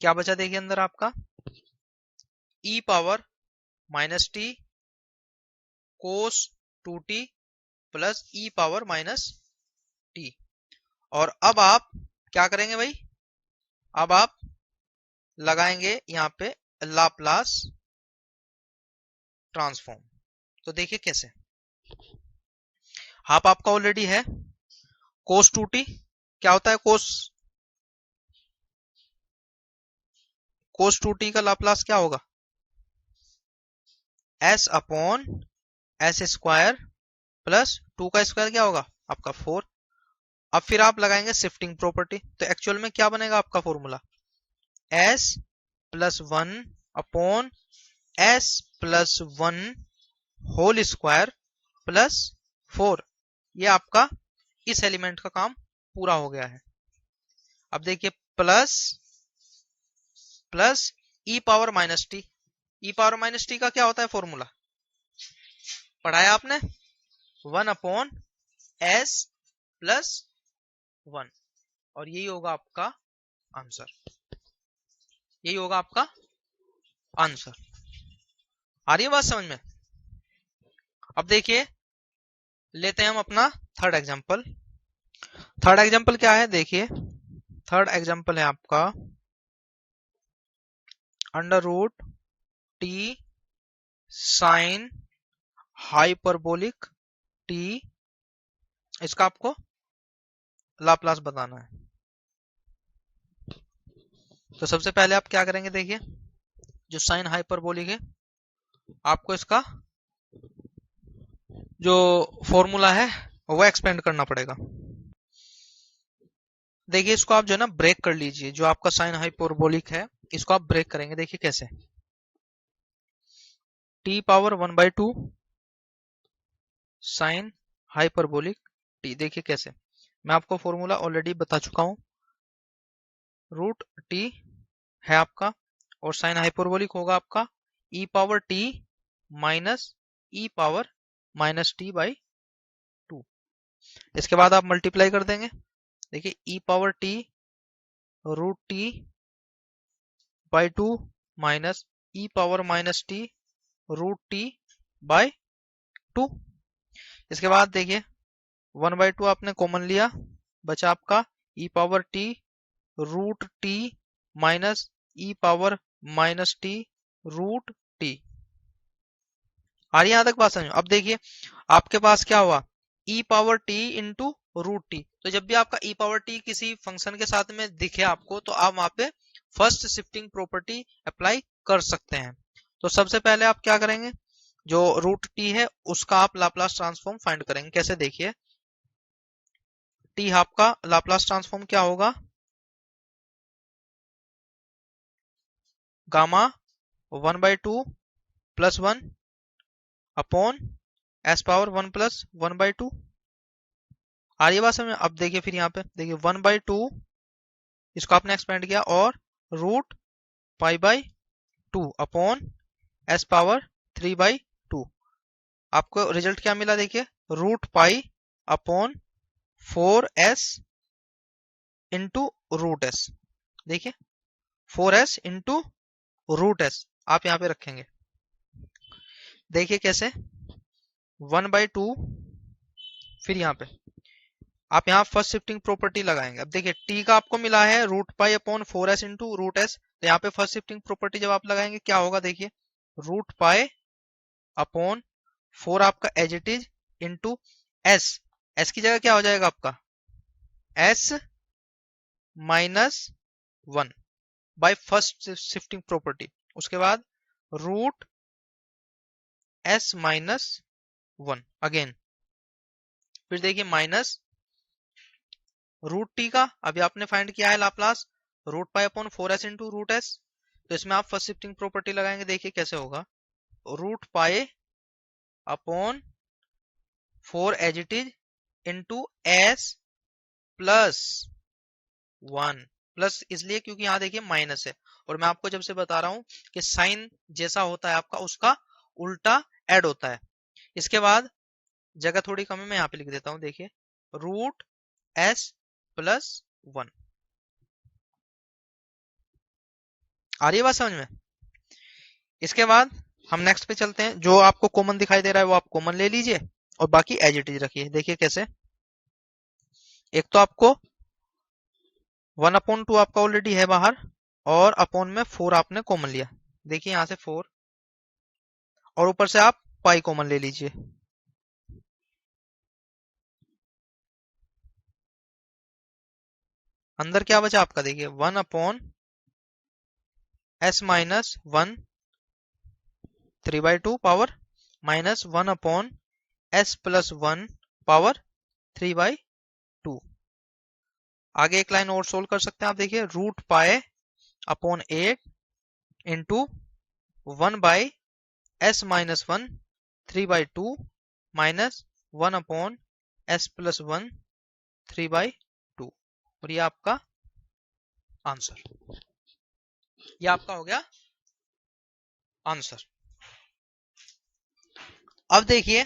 क्या बचा देखिए अंदर आपका e पावर माइनस टी कोस 2t plus e power minus T. और अब आप क्या करेंगे भाई, अब आप लगाएंगे यहाँ पे लाप्लास ट्रांसफॉर्म। तो देखिए कैसे, हाफ आपका ऑलरेडी है, कोस 2t क्या होता है, कोस 2t का लाप्लास क्या होगा, s upon s square plus 2 का स्क्वायर क्या होगा आपका 4। अब फिर आप लगाएंगे शिफ्टिंग प्रॉपर्टी, तो एक्चुअल में क्या बनेगा आपका formula, s plus 1 upon s plus 1 whole square plus 4। ये आपका इस एलिमेंट का काम पूरा हो गया है। अब देखिए प्लस प्लस ई power minus T. E power minus t का क्या होता है फॉर्मूला, पढ़ाया आपने, 1 अपॉन एस प्लस 1। और यही होगा आपका आंसर, यही होगा आपका आंसर। आ रही है बात समझ में? अब देखिए लेते हैं हम अपना थर्ड एग्जांपल। थर्ड एग्जांपल क्या है, देखिए थर्ड एग्जांपल है आपका under root t sine hyperbolic t, इसका आपको लाप्लास बताना है। तो सबसे पहले आप क्या करेंगे, देखिए जो साइन हाइपरबोलिक है आपको इसका जो फॉर्मूला है वो एक्सपेंड करना पड़ेगा। देखिए इसको आप जो है ना ब्रेक कर लीजिए, जो आपका साइन हाइपरबोलिक है इसको आप ब्रेक करेंगे। देखिए कैसे, T power 1/2 sign hyperbolic T. देखिए कैसे, मैं आपको फॉर्मूला ऑलरेडी बता चुका हूं। रूट टी है आपका और साइन हाइपरबोलिक होगा आपका e power t minus e power minus t by 2। इसके बाद आप मल्टीप्लाई कर देंगे। देखिए e power t root t by 2 minus e power minus t root t by 2। इसके बाद देखिए 1/2 आपने कॉमन लिया, बचा आपका e power t root t minus e power minus t root t. आ रही है यहां तक बात समझ? अब देखिए आपके पास क्या हुआ, e power t into root t. तो जब भी आपका ई पावर टी किसी फंक्शन के साथ में दिखे आपको, तो आप वहां पे फर्स्ट शिफ्टिंग प्रॉपर्टी अप्लाई कर सकते हैं। तो सबसे पहले आप क्या करेंगे, जो रूट टी है उसका आप लाप्लास ट्रांसफॉर्म फाइंड करेंगे। कैसे, देखिए टी आपका लाप्लास ट्रांसफॉर्म क्या होगा, gamma 1/2 plus 1 upon s power 1 plus 1/2। आ रही है बात समझ में? अब देखिए फिर यहाँ पे देखिए 1/2 इसको आपने एक्सपेंड किया और root pi by 2 upon s power 3/2। आपको रिजल्ट क्या मिला, देखिए root pi upon 4s into root s. देखिए 4s इंटू रूट एस आप यहाँ पे रखेंगे। देखिए कैसे, 1/2 फिर यहाँ पे आप यहाँ फर्स्ट शिफ्टिंग प्रॉपर्टी लगाएंगे। अब देखिए टी का आपको मिला है root pi upon 4s into root s, तो यहाँ पे फर्स्ट शिफ्टिंग प्रॉपर्टी जब आप लगाएंगे क्या होगा, देखिए रूट पाई अपॉन 4 आपका as it is into s. S की जगह क्या हो जाएगा आपका s minus 1 by first shifting property. उसके बाद रूट एस माइनस 1 अगेन, फिर देखिए माइनस रूट टी का अभी आपने फाइंड किया है Laplace root pi upon 4s into root s. तो इसमें आप फर्स्ट शिफ्टिंग प्रॉपर्टी लगाएंगे। देखिए कैसे होगा, root pi upon 4 as it is into s plus 1। Plus इसलिए क्योंकि यहाँ देखिए माइनस है, और मैं आपको जब से बता रहा हूं कि साइन जैसा होता है आपका उसका उल्टा ऐड होता है। इसके बाद जगह थोड़ी कम है, मैं यहाँ पे लिख देता हूं, देखिए रूट एस प्लस 1। आ रही है बात समझ में? इसके बाद हम नेक्स्ट पे चलते हैं। जो आपको कॉमन दिखाई दे रहा है वो आप कॉमन ले लीजिए और बाकी एज इट इज रखिए। देखिए कैसे, एक तो आपको 1/2 आपका ऑलरेडी है बाहर और अपॉन में 4 आपने कॉमन लिया। देखिए यहां से 4 और ऊपर से आप पाई कॉमन ले लीजिए। अंदर क्या बचा आपका, देखिए 1/s minus 1 3/2 power minus 1/s plus 1 power 3/2। आगे एक लाइन और सोल्व कर सकते हैं आप। देखिए रूट पाए upon 8 into 1/s-1 3/2 minus 1/s+1 3/2। और ये आपका आंसर, ये आपका हो गया आंसर। अब देखिए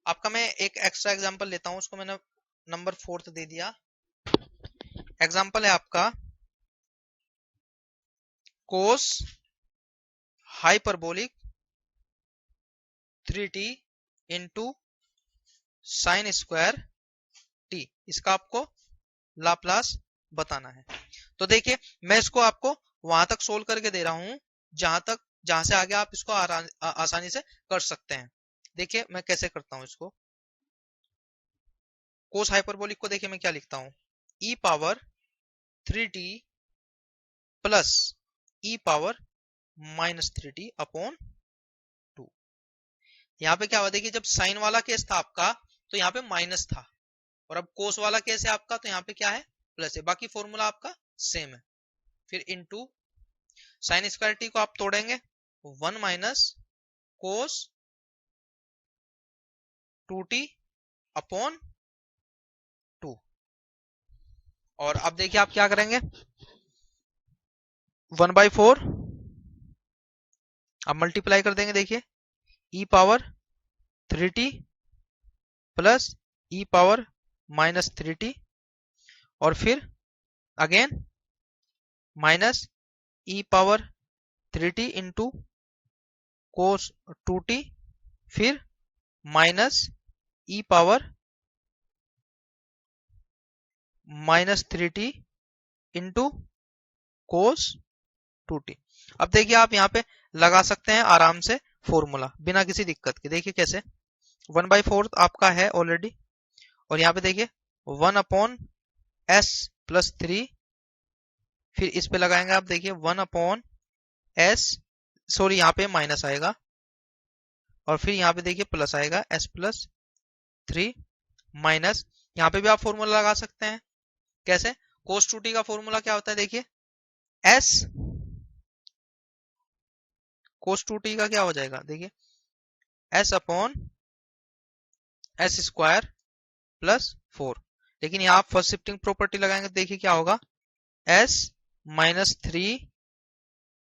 आपका, मैं एक एक्स्ट्रा एग्जांपल लेता हूं, उसको मैंने नंबर 4 दे दिया। एग्जांपल है आपका cos hyperbolic 3t into sine square t, इसका आपको लाप्लास बताना है। तो देखिए मैं इसको आपको वहां तक सोल्व करके दे रहा हूं जहां से आगे आप इसको आसानी से कर सकते हैं। देखिए मैं कैसे करता हूं इसको। कोस हाइपरबोलिक को देखिए मैं क्या लिखता हूं, e power 3t plus e power minus 3t upon 2। यहाँ पे क्या हुआ, देखिए जब साइन वाला केस था आपका तो यहाँ पे माइनस था, और अब कोस वाला केस है आपका तो यहाँ पे क्या है, प्लस है। बाकी फॉर्मूला आपका सेम है। फिर इनटू साइन स्क्वायर टी को आप तोड़ेंगे, 1 माइनस कोस 2t अपॉन 2। और अब देखिए आप क्या करेंगे, 1/4 अब मल्टीप्लाई कर देंगे। देखिए e power 3t plus e power minus 3t, और फिर again minus e power 3t into cos 2t, फिर minus e power minus 3t into cos 2t। अब देखिए आप यहाँ पे लगा सकते हैं आराम से फॉर्मूला बिना किसी दिक्कत के। देखिए कैसे, 1/4 आपका है ऑलरेडी, और यहाँ पे देखिए 1/s+3, फिर इस पे लगाएंगे आप, देखिए 1/s, सॉरी यहाँ पे माइनस आएगा, और फिर यहाँ पे देखिए प्लस आएगा s+3 माइनस, यहाँ पे भी आप फॉर्मूला लगा सकते हैं। कैसे, cos 2t का फॉर्मूला क्या होता है, देखिए s cos 2t का क्या हो जाएगा, देखिए s upon s square plus 4। लेकिन यहाँ आप फर्स्ट शिफ्टिंग प्रॉपर्टी लगाएंगे, देखिए क्या होगा, s minus 3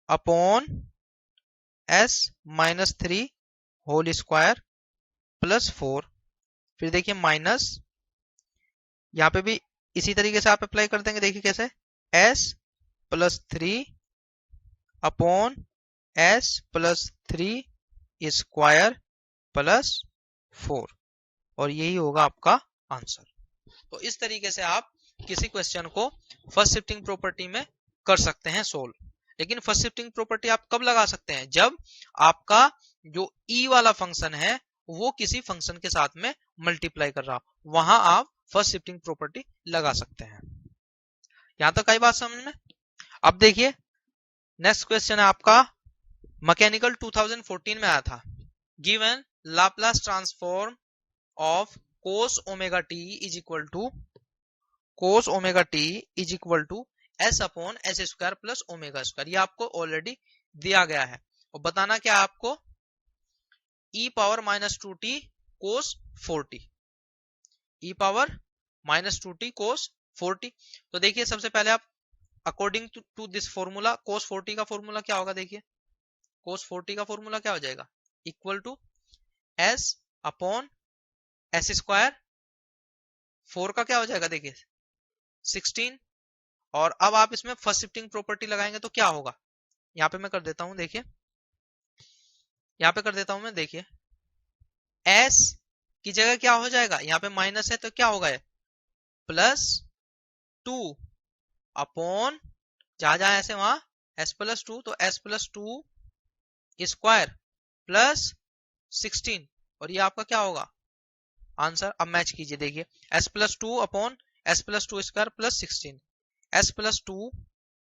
upon s-3 whole square plus 4। फिर देखिए माइनस, यहाँ पे भी इसी तरीके से आप अप्लाई कर देंगे। देखिए कैसे, s+3 upon s+3 square plus 4, और यही होगा आपका आंसर। तो इस तरीके से आप किसी क्वेश्चन को फर्स्ट शिफ्टिंग प्रॉपर्टी में कर सकते हैं सोल्व। लेकिन फर्स्ट शिफ्टिंग प्रॉपर्टी आप कब लगा सकते हैं, जब आपका जो ई वाला फंक्शन है वो किसी फंक्शन के साथ में मल्टीप्लाई कर रहा हो, वहां आप फर्स्ट शिफ्टिंग प्रॉपर्टी लगा सकते हैं। यहां तक आई बात समझ में। अब देखिए नेक्स्ट क्वेश्चन है आपका मैकेनिकल 2014 में आया था। Given Laplace transform of cos omega t is equal to s upon s square plus omega square. ये आपको ऑलरेडी दिया गया है, और बताना क्या है आपको, e power minus 2t cos 4t, e power minus 2t cos 4t। तो देखिए सबसे पहले आप according to this formula cos 4t का फॉर्मूला क्या होगा, देखिए कोस 4t का फॉर्मूला क्या हो जाएगा, equal to s upon s square, 4 का क्या हो जाएगा, देखिए 16, और अब आप इसमें फर्स्ट शिफ्टिंग प्रॉपर्टी लगाएंगे तो क्या होगा, यहाँ पे मैं कर देता हूं, देखिए यहाँ पे कर देता हूं मैं, देखिए s की जगह क्या हो जाएगा, यहाँ पे माइनस है तो क्या होगा, प्लस 2 अपॉन, जहां जहां ऐसे वहां s+2, तो s+2 स्क्वायर प्लस 16, और ये आपका क्या होगा आंसर। अब मैच कीजिए, देखिए s+2 upon s+2 square plus 16, s+2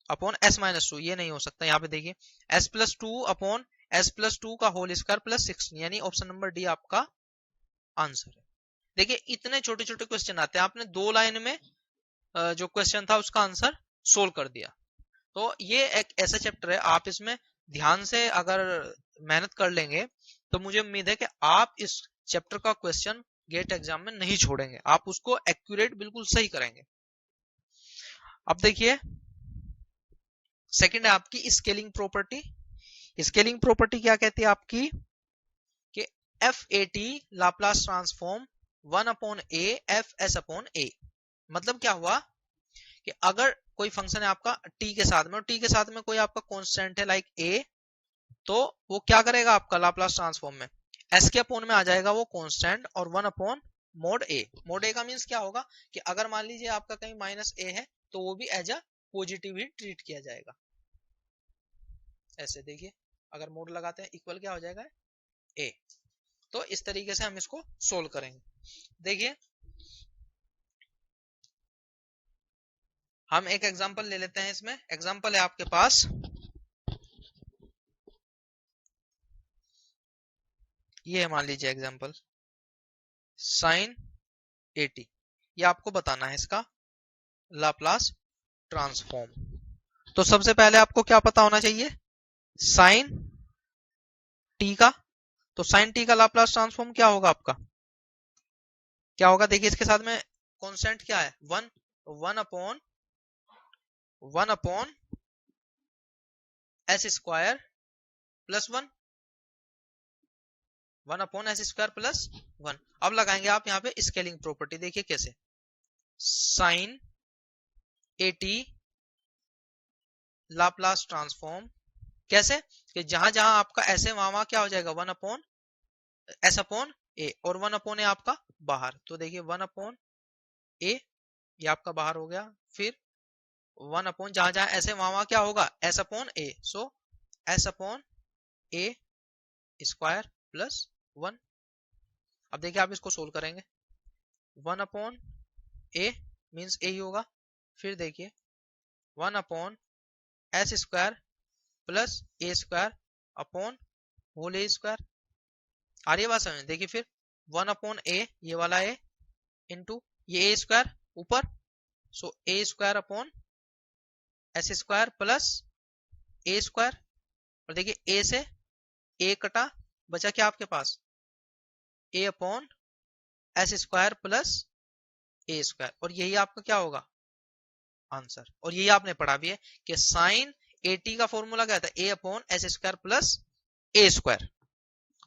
upon s-2, ये नहीं हो सकता। यहाँ पे देखिए s+2 अपॉन s+2 का होल स्क्वायर प्लस 16, यानी ऑप्शन नंबर डी आपका आंसर है। देखिए इतने छोटे छोटे क्वेश्चन आते हैं, आपने 2 लाइन में जो क्वेश्चन था उसका आंसर सोल्व कर दिया। तो ये एक ऐसा चैप्टर है, आप इसमें ध्यान से अगर मेहनत कर लेंगे तो मुझे उम्मीद है कि आप इस चैप्टर का क्वेश्चन गेट एग्जाम में नहीं छोड़ेंगे, आप उसको एक्यूरेट बिल्कुल सही करेंगे। अब देखिए सेकंड है आपकी स्केलिंग प्रॉपर्टी। स्केलिंग प्रॉपर्टी क्या कहती है आपकी कि F A t Laplace transform 1/a fs/a। मतलब क्या हुआ कि अगर कोई फंक्शन है आपका t के साथ में और t के साथ में कोई आपका कांस्टेंट है लाइक a, तो वो क्या करेगा आपका लाप्लास ट्रांसफॉर्म में s के अपॉन में आ जाएगा वो कांस्टेंट और 1/mod a। mod a का मींस क्या होगा कि अगर मान लीजिए आपका कहीं -a है तो वो भी एज अ पॉजिटिव ही ट्रीट किया जाएगा। ऐसे देखिए अगर मोड लगाते हैं इक्वल क्या हो जाएगा a। तो इस तरीके से हम इसको सोल्व करेंगे। देखिए हम एक एग्जांपल ले लेते हैं। इसमें एग्जांपल है आपके पास ये, मान लीजिए एग्जांपल sin 80, ये आपको बताना है इसका लाप्लास ट्रांसफॉर्म। तो सबसे पहले आपको क्या पता होना चाहिए sin t का। तो sin t का लाप्लास ट्रांसफॉर्म क्या होगा आपका, क्या होगा देखिए इसके साथ में कांस्टेंट क्या है 1 upon s square plus 1 upon s square plus 1। अब लगाएंगे आप यहाँ पे स्केलिंग प्रॉपर्टी। देखिए कैसे sin 80 लाप्लास ट्रांसफॉर्म, कैसे कि जहां जहां आपका ऐसे वहां क्या हो जाएगा 1 अपॉन s अपॉन a और 1 अपॉन a आपका बाहर। तो देखिए 1 अपॉन a ये आपका बाहर हो गया, फिर 1 अपॉन जहां जहां ऐसे वहां क्या होगा s upon a। So s upon a square plus 1। अब देखिए आप इसको सोल्व करेंगे 1 अपॉन a मीन्स a ही होगा, फिर देखिए 1 upon s square plus a square upon whole a square. आ रही है बात समझ। देखिए फिर 1 अपॉन a ये वाला a इंटू ये a स्क्वायर ऊपर, सो a square upon s square plus a square. और देखिए a से a कटा, बचा क्या आपके पास a upon s square plus a square. और यही आपका क्या होगा आंसर। और यही आपने पढ़ा भी है कि साइन 80 का फॉर्मूला क्या था a upon s square plus a square.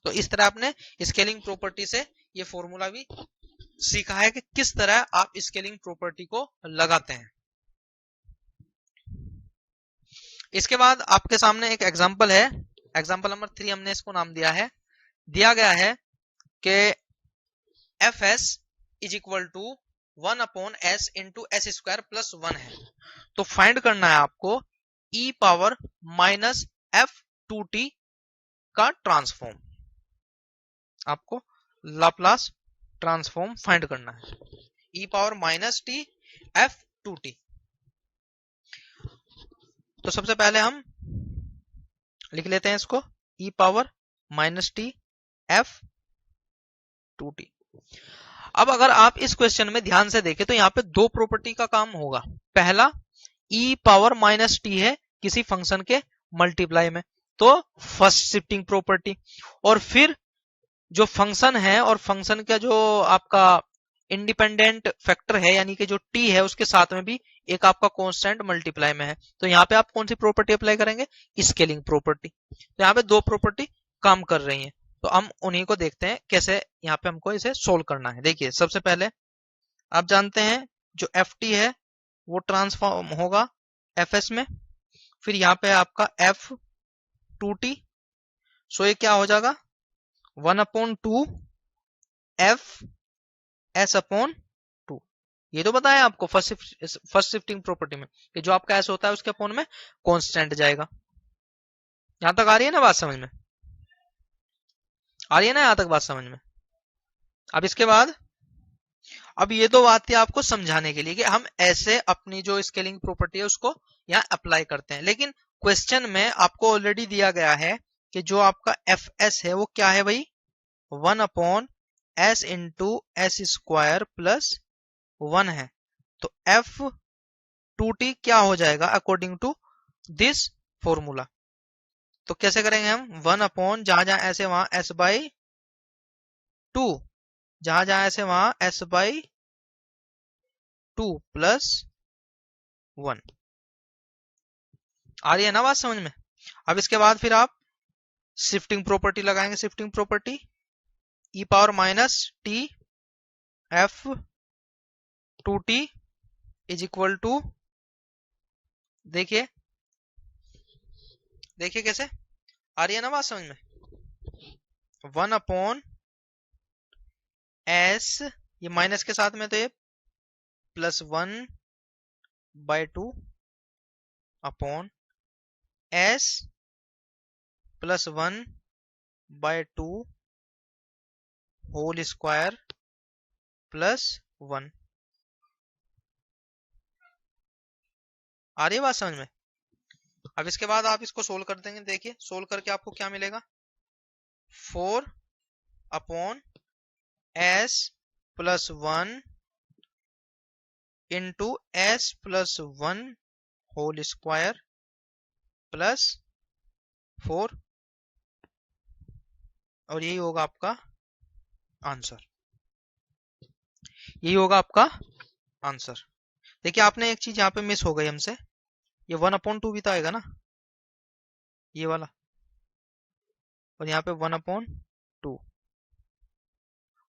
तो इस तरह आपने स्केलिंग प्रॉपर्टी से ये फॉर्मूला भी सीखा है कि किस तरह आप स्केलिंग प्रॉपर्टी को लगाते हैं। इसके बाद आपके सामने एक एग्जांपल है, एग्जांपल नंबर 3 हमने इसको नाम दिया है। दिया गया है कि fs is equal to 1 upon s into s square plus 1 है। तो फाइंड करना है आपको e पावर माइनस f2t का ट्रांसफॉर्म। आपको लाप्लास ट्रांसफॉर्म फाइंड करना है e power minus t f2t। तो सबसे पहले हम लिख लेते हैं इसको e power minus t f2t। अब अगर आप इस क्वेश्चन में ध्यान से देखें तो यहाँ पे दो प्रॉपर्टी का काम होगा। पहला e पावर माइनस t है किसी फंक्शन के मल्टीप्लाई में, तो फर्स्ट शिफ्टिंग प्रॉपर्टी। और फिर जो फंक्शन है और फंक्शन का जो आपका इंडिपेंडेंट फैक्टर है यानी कि जो t है उसके साथ में भी एक आपका कांस्टेंट मल्टीप्लाई में है, तो यहाँ पे आप कौन सी प्रॉपर्टी अप्लाई करेंगे स्केलिंग प्रॉपर्टी। तो यहाँ पे दो प्रॉपर्टी काम कर रही हैं, तो हम उन्हीं को देखते हैं कैसे यहाँ पे हमको इसे सोल्व करना है। देखिए सबसे पहले आप जानते हैं जो ft है वो ट्रांसफॉर्म होगा fs में, फिर यहाँ पे आपका f2t, सो ये क्या हो जाएगा 1 अपॉन 2 f s अपॉन 2। ये तो बताया आपको फर्स्ट शिफ्टिंग प्रॉपर्टी में कि जो आपका s होता है उसके अपॉन में कांस्टेंट जाएगा। यहां तक आ रही है ना बात समझ में, आ रही है ना यहां तक बात समझ में। अब इसके बाद अब ये तो बात थी आपको समझाने के लिए कि हम ऐसे अपनी जो स्केलिंग प्रॉपर्टी है उसको यहाँ अप्लाई करते हैं, लेकिन क्वेश्चन में आपको ऑलरेडी दिया गया है कि जो आपका एफ एस है वो क्या है भाई 1 upon S into s square plus 1 है। तो F2t क्या हो जाएगा अकॉर्डिंग टू दिस फॉर्मूला। तो कैसे करेंगे हम, 1 अपॉन जहां जहां ऐसे वहां s बाई 2, जहां जहां ऐसे वहां s बाई 2 प्लस 1। आ रही है ना बात समझ में। अब इसके बाद फिर आप शिफ्टिंग प्रॉपर्टी लगाएंगे। Shifting property e power minus t f 2t is equal to, देखिए देखिए कैसे आ रही है ना बात समझ में, 1 अपॉन एस, ये माइनस के साथ में तो ये plus 1 by 2 upon s plus 1 by 2 whole square plus 1। आ रही है बात समझ में। अब इसके बाद आप इसको सोल्व कर देंगे। देखिए सोल्व करके आपको क्या मिलेगा, 4 upon s plus 1 into s plus 1 whole square plus 4, और यही होगा आपका आंसर। यही होगा आपका आंसर। देखिए आपने एक चीज यहाँ पे मिस हो गई हमसे, ये 1/2 भी तो आएगा ना, ये वाला, और यहाँ पे 1/2,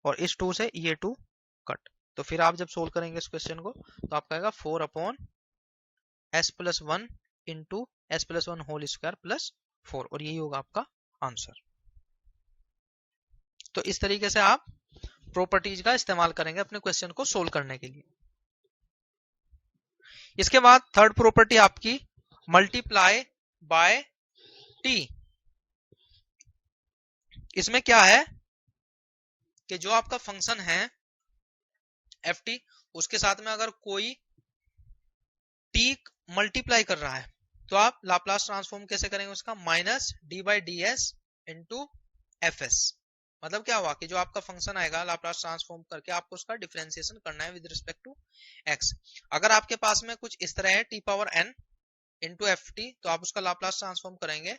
और इस 2 से ये 2 कट। तो फिर आप जब सोल्व करेंगे इस क्वेश्चन को तो आपका आएगा 4 upon s plus 1 into s plus 1 whole square plus 4, और यही होगा आपका आंसर। तो इस तरीके से आप प्रॉपर्टीज का इस्तेमाल करेंगे अपने क्वेश्चन को सोल्व करने के लिए। इसके बाद थर्ड प्रॉपर्टी आपकी मल्टीप्लाई बाय टी। इसमें क्या है कि जो आपका फंक्शन है एफ टी, उसके साथ में अगर कोई टी मल्टीप्लाई कर रहा है तो आप लाप्लास ट्रांसफॉर्म कैसे करेंगे उसका, minus d by d S into F S. मतलब क्या हुआ कि जो आपका फंक्शन आएगा लाप्लास ट्रांसफॉर्म करके आपको उसका डिफरेंशिएशन करना है विद रिस्पेक्ट टू एक्स। अगर आपके पास में कुछ इस तरह है t power n into f t, तो आप उसका लाप्लास ट्रांसफॉर्म करेंगे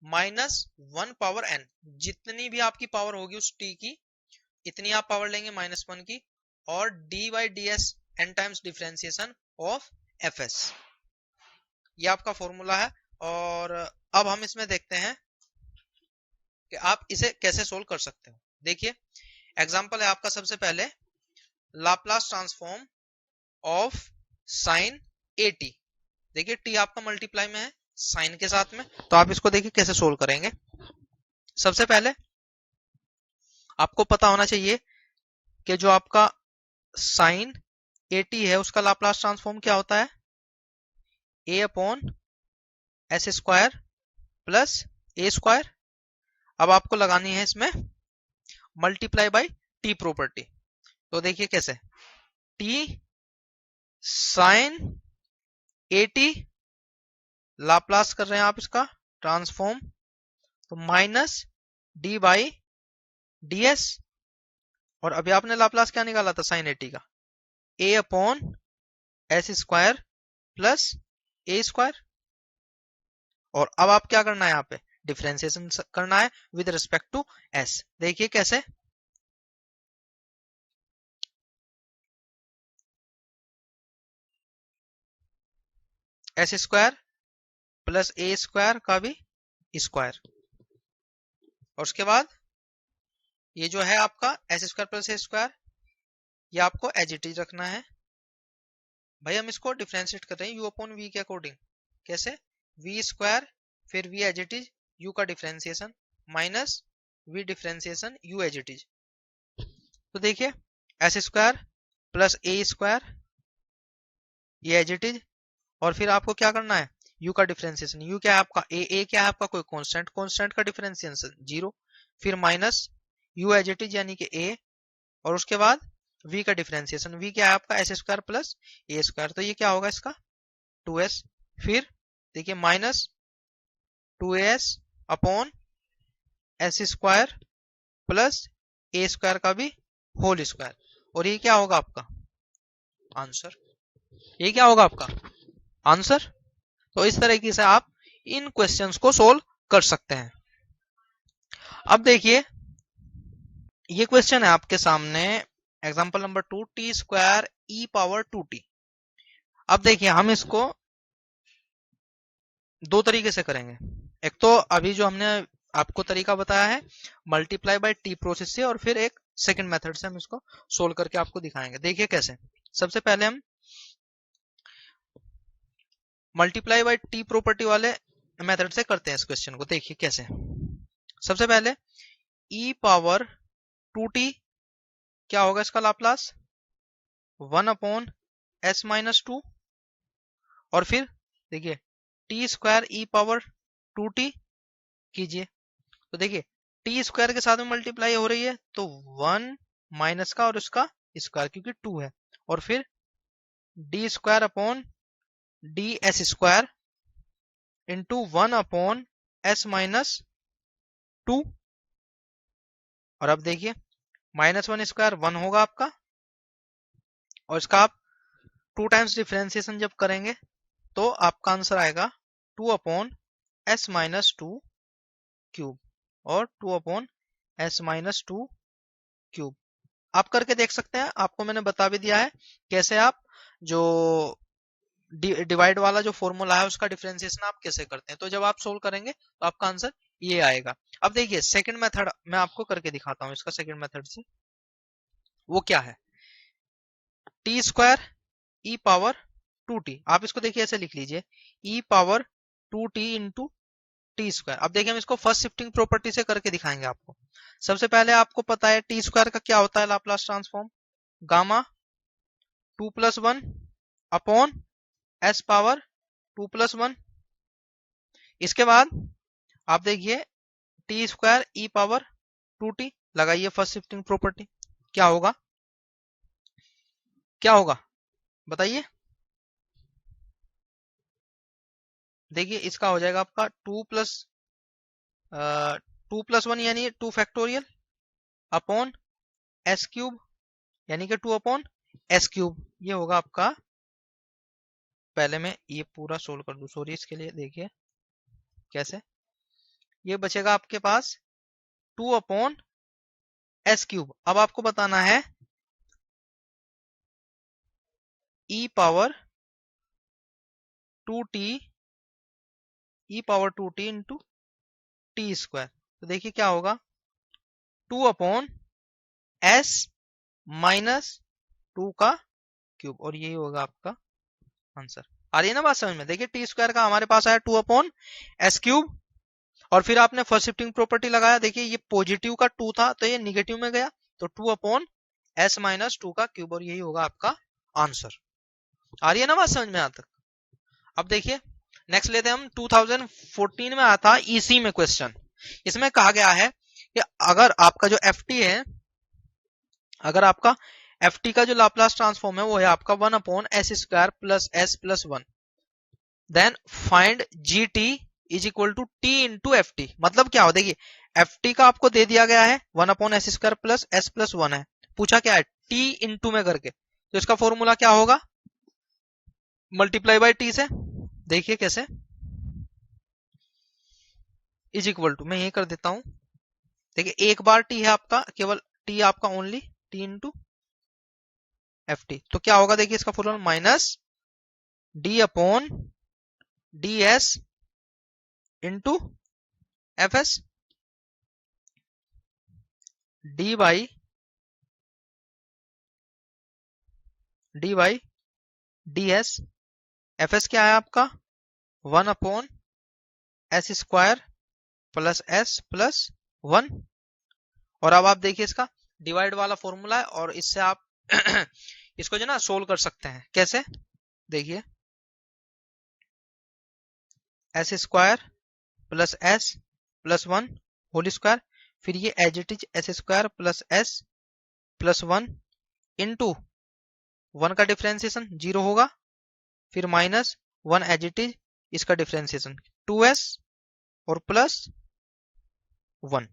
माइनस 1 पावर एन, जितनी भी आपकी पावर होगी उस टी की इतनी आप पावर लेंगे -1 की, और d by d s n times differentiation of f s. ये आपका फॉर्मूला है। और अब हम इसमें देखते हैं कि आप इसे कैसे सोल्व कर सकते हो। देखिए एग्जांपल है आपका, सबसे पहले Laplace transform of sine a T. देखिए टी आपका मल्टीप्लाई में है साइन के साथ में, तो आप इसको देखिए कैसे सोल्व करेंगे। सबसे पहले आपको पता होना चाहिए कि जो आपका साइन ए टी है उसका लाप्लास ट्रांसफॉर्म क्या होता है, ए upon s square plus a square. अब आपको लगानी है इसमें मल्टीप्लाई बाय टी प्रॉपर्टी। तो देखिए कैसे, t sine a t Laplace कर रहे हैं आप इसका ट्रांसफॉर्म, तो minus d by d s, और अभी आपने लाप्लास क्या निकाला था साइन ए टी का, ए upon s square plus a square. और अब आप क्या करना है यहाँ पे, डिफरेंशिएशन करना है विद रिस्पेक्ट टू एस। देखिए कैसे, s square plus a square का भी स्क्वायर, और उसके बाद ये जो है आपका s square plus a square, ये आपको एज इट इज रखना है। भाई हम इसको डिफरेंशिएट कर रहे हैं यू अपॉन वी के अकॉर्डिंग। कैसे, वी स्क्वायर फिर v as it is, u का differentiation minus v differentiation u as it is. तो देखिए s square plus a square ये एज इट इज, और फिर आपको क्या करना है, u का डिफरेंशिएशन, u क्या है आपका a क्या है आपका कोई कांस्टेंट, कांस्टेंट का डिफरेंशिएशन 0, फिर minus u as it is यानी कि a, और उसके बाद v का डिफरेंशिएशन, v क्या है आपका s square plus a square, तो ये क्या होगा इसका 2s, फिर देखिए minus 2as upon s square plus a square का भी होल स्क्वायर, और ये क्या होगा आपका आंसर। ये क्या होगा आपका आंसर। तो इस तरीके से आप इन क्वेश्चंस को सोल्व कर सकते हैं। अब देखिए ये क्वेश्चन है आपके सामने, एग्जांपल नंबर 2, टी स्क्वायर ई पावर 2t। अब देखिए हम इसको दो तरीके से करेंगे। एक तो अभी जो हमने आपको तरीका बताया है मल्टीप्लाई बाय टी प्रोसेस से, और फिर एक सेकंड मेथड से हम इसको सोल्व करके आपको दिखाएंगे। देखिए कैसे। सबसे पहले हम मल्टीप्लाई बाय टी प्रॉपर्टी वाले मेथड से करते हैं इस क्वेश्चन को। देखिए कैसे। सबसे पहले ई पावर 2t क्या होगा इसका लाप्लास, 1/s-2, और फिर देखिए टी स्क्वायर ई पावर 2t कीजिए। तो देखिए टी स्क्वायर के साथ में मल्टीप्लाई हो रही है तो 1 माइनस का और उसका स्क्वायर क्योंकि 2 है, और फिर D square upon D S square into 1/s-2। और अब देखिए -1 स्क्वायर 1 होगा आपका, और इसका आप 2 टाइम्स डिफरेंशिएशन जब करेंगे तो आपका आंसर आएगा 2/s-2 क्यूब और 2/s-2 क्यूब। आप करके देख सकते हैं, आपको मैंने बता भी दिया है कैसे आप जो डिवाइड वाला जो फॉर्मूला है उसका डिफरेंशिएशन आप कैसे करते हैं। तो जब आप सोल्व करेंगे तो आपका आंसर ये आएगा। अब देखिए सेकंड मेथड मैं आपको करके दिखाता हूं इसका सेकंड मेथड से। वो क्या है, टी स्क्वायर ई पावर 2t। आप इसको देखिए ऐसे लिख लीजिए, e power 2t into t square. अब देखिए हम इसको फर्स्ट शिफ्टिंग प्रॉपर्टी से करके दिखाएंगे आपको। सबसे पहले आपको पता है टी स्क्वायर का क्या होता है Laplace transform, gamma 2+1 upon s power 2+1। इसके बाद आप देखिए टी स्क्वायर ई पावर 2t लगाइए फर्स्ट शिफ्टिंग प्रॉपर्टी। क्या होगा, क्या होगा बताइए। देखिए इसका हो जाएगा आपका 2+1 यानी 2 फैक्टोरियल अपॉन एस क्यूब यानी कि 2/s क्यूब। ये होगा आपका, पहले मैं ये पूरा सोल्व कर दूं, सॉरी इसके लिए। देखिए कैसे, ये बचेगा आपके पास 2/s क्यूब। अब आपको बताना है e power 2t into t square. तो देखिए क्या होगा 2/s-2 का क्यूब, और यही होगा आपका आंसर। आ रही है ना बात समझ में। देखिए टी स्क्वायर का हमारे पास आया 2/s क्यूब, और फिर आपने फर्स्ट शिफ्टिंग प्रॉपर्टी लगाया। देखिए ये पॉजिटिव का 2 था तो ये निगेटिव में गया, तो 2/s-2 का क्यूब, और यही होगा आपका आंसर। आ रही है ना बात समझ में यहाँ तक। अब देखिए नेक्स्ट लेते हैं हम, 2014 में आया था ईसी में क्वेश्चन। इसमें कहा गया है कि अगर आपका जो एफटी है, अगर आपका एफटी का जो लाप्लास ट्रांसफॉर्म है वो है आपका 1/s² plus s plus 1, then find g t is equal to t into f t. मतलब क्या हो, देखिए एफ टी का आपको दे दिया गया है 1/s² प्लस s प्लस 1 है, पूछा क्या है टी इंटू में करके, तो इसका फॉर्मूला क्या होगा मल्टीप्लाई बाय टी से। देखिए कैसे, इज इक्वल टू मैं ये कर देता हूं। देखिए एक बार टी है आपका, केवल टी आपका only T into f t. तो क्या होगा देखिए इसका formula minus D upon D S into F s D by d S. F S क्या है आपका 1/s² प्लस s प्लस 1। और अब आप देखिए इसका डिवाइड वाला फॉर्मूला है, और इससे आप इसको जो ना सोल्व कर सकते हैं। कैसे, देखिए s² plus s plus 1 whole square, फिर ये as it is s² plus s plus 1 into 1 का डिफरेंशिएशन 0 होगा, फिर माइनस 1 एज इट इज इसका डिफरेंशिएशन 2s और प्लस 1।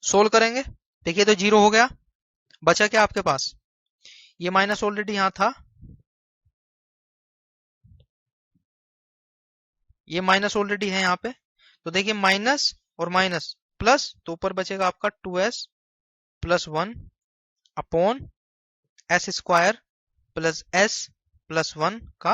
सोल्व करेंगे, देखिए तो 0 हो गया, बचा क्या आपके पास, ये माइनस ऑलरेडी यहां था, ये माइनस ऑलरेडी है यहाँ पे, तो देखिए माइनस और माइनस प्लस, तो ऊपर बचेगा आपका 2s plus 1 upon s square plus S plus 1 का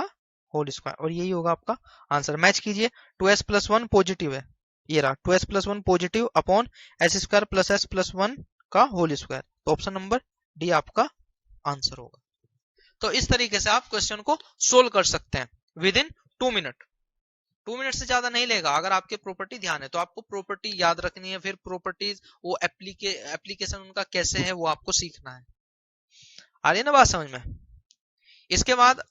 होल स्क्वायर, और यही होगा आपका आंसर। मैच कीजिए, 2s प्लस 1 पॉजिटिव है, ये रहा 2s plus 1 positive upon s square plus S plus 1 का होल स्क्वायर, तो ऑप्शन नंबर डी आपका आंसर होगा। तो इस तरीके से आप क्वेश्चन को सोल्व कर सकते हैं विद इन 2 मिनट। 2 मिनट से ज्यादा नहीं लेगा। अगर आपके प्रॉपर्टी ध्यान है तो आपको प्रॉपर्टी याद रखनी है, फिर प्रॉपर्टीज वो एप्लीकेशन उनका कैसे है वो आपको सीखना है। आ रही है ना बात समझ में? इसके बाद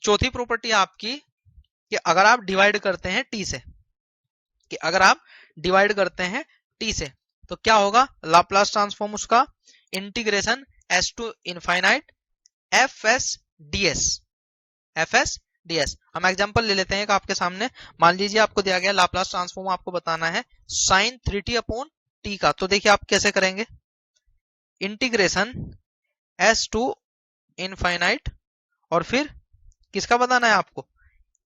चौथी प्रॉपर्टी आपकी कि अगर आप डिवाइड करते हैं टी से, कि अगर आप डिवाइड करते हैं टी से तो क्या होगा, लाप्लास ट्रांसफॉर्म उसका integration s to infinite f s ds। हम एग्जांपल ले लेते हैं एक आपके सामने। मान लीजिए आपको दिया गया लाप्लास ट्रांसफॉर्म आपको बताना है sin 3t अपॉन टी का, तो देखिए आप कैसे करेंगे, इंटीग्रेशन s टू इनफाइनाइट और फिर किसका बताना है आपको,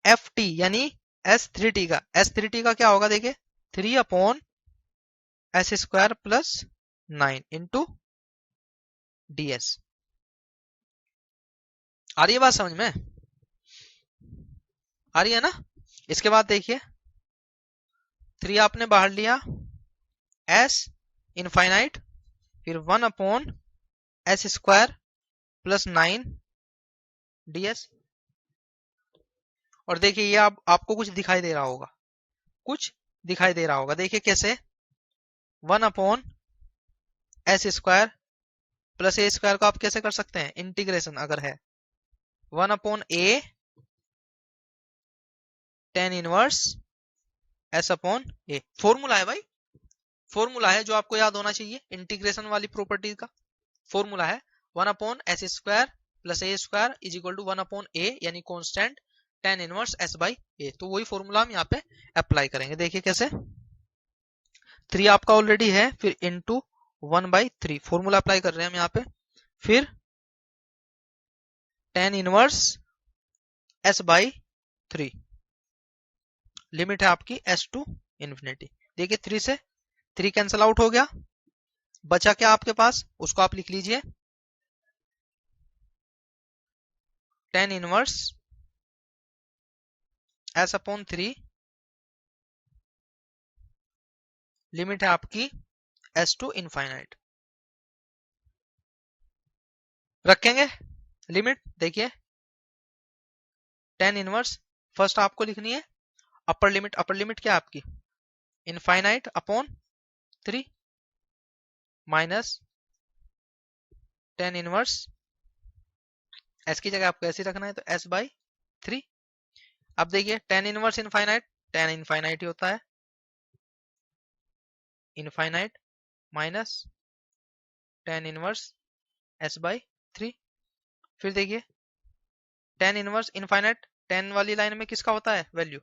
ft यानी s3t का। s3t का क्या होगा, देखिए 3 upon s square plus 9 into ds। आ रही है बात समझ में? आ रही है ना? इसके बाद देखिए 3 आपने बाहर लिया, s इनफाइनाइट, फिर 1 upon s square plus 9 ds। और देखिए ये आपको कुछ दिखाई दे रहा होगा, कुछ दिखाई दे रहा होगा, देखिए कैसे, 1 upon s square plus a square को आप कैसे कर सकते हैं, इंटीग्रेशन अगर है 1 अपॉन ए टेन इनवर्स एस अपॉन ए। फॉर्मूला है भाई, फॉर्मूला है जो आपको याद होना चाहिए, इंटीग्रेशन वाली प्रॉपर्टी का फॉर्मूला है 1 upon s square plus a square is equal to 1 upon a यानी constant tan inverse s by a. तो वही फॉर्मूला हम यहाँ पे अप्लाई करेंगे। देखिए कैसे, 3 आपका ऑलरेडी है, फिर इंटू 1/3 फॉर्मूला अप्लाई कर रहे हैं हम यहाँ पे, फिर ten inverse s by 3, limit है आपकी एस टू इन्फिनिटी। देखिए 3 से 3 कैंसिल आउट हो गया, बचा क्या आपके पास, उसको आप लिख लीजिए, ten inverse S upon 3, limit है आपकी एस टू इनफाइनाइट। रखेंगे लिमिट, देखिए टेन इनवर्स फर्स्ट आपको लिखनी है अपर लिमिट क्या है आपकी, infinite upon 3 minus tan inverse S की जगह आपको ऐसे रखना है तो एस बाई 3। अब देखिए tan inverse infinite, tan infinite ही होता है, infinite minus tan inverse s by 3। फिर देखिए टेन इनवर्स इनफाइनाइट, टेन वाली लाइन में किसका होता है वैल्यू,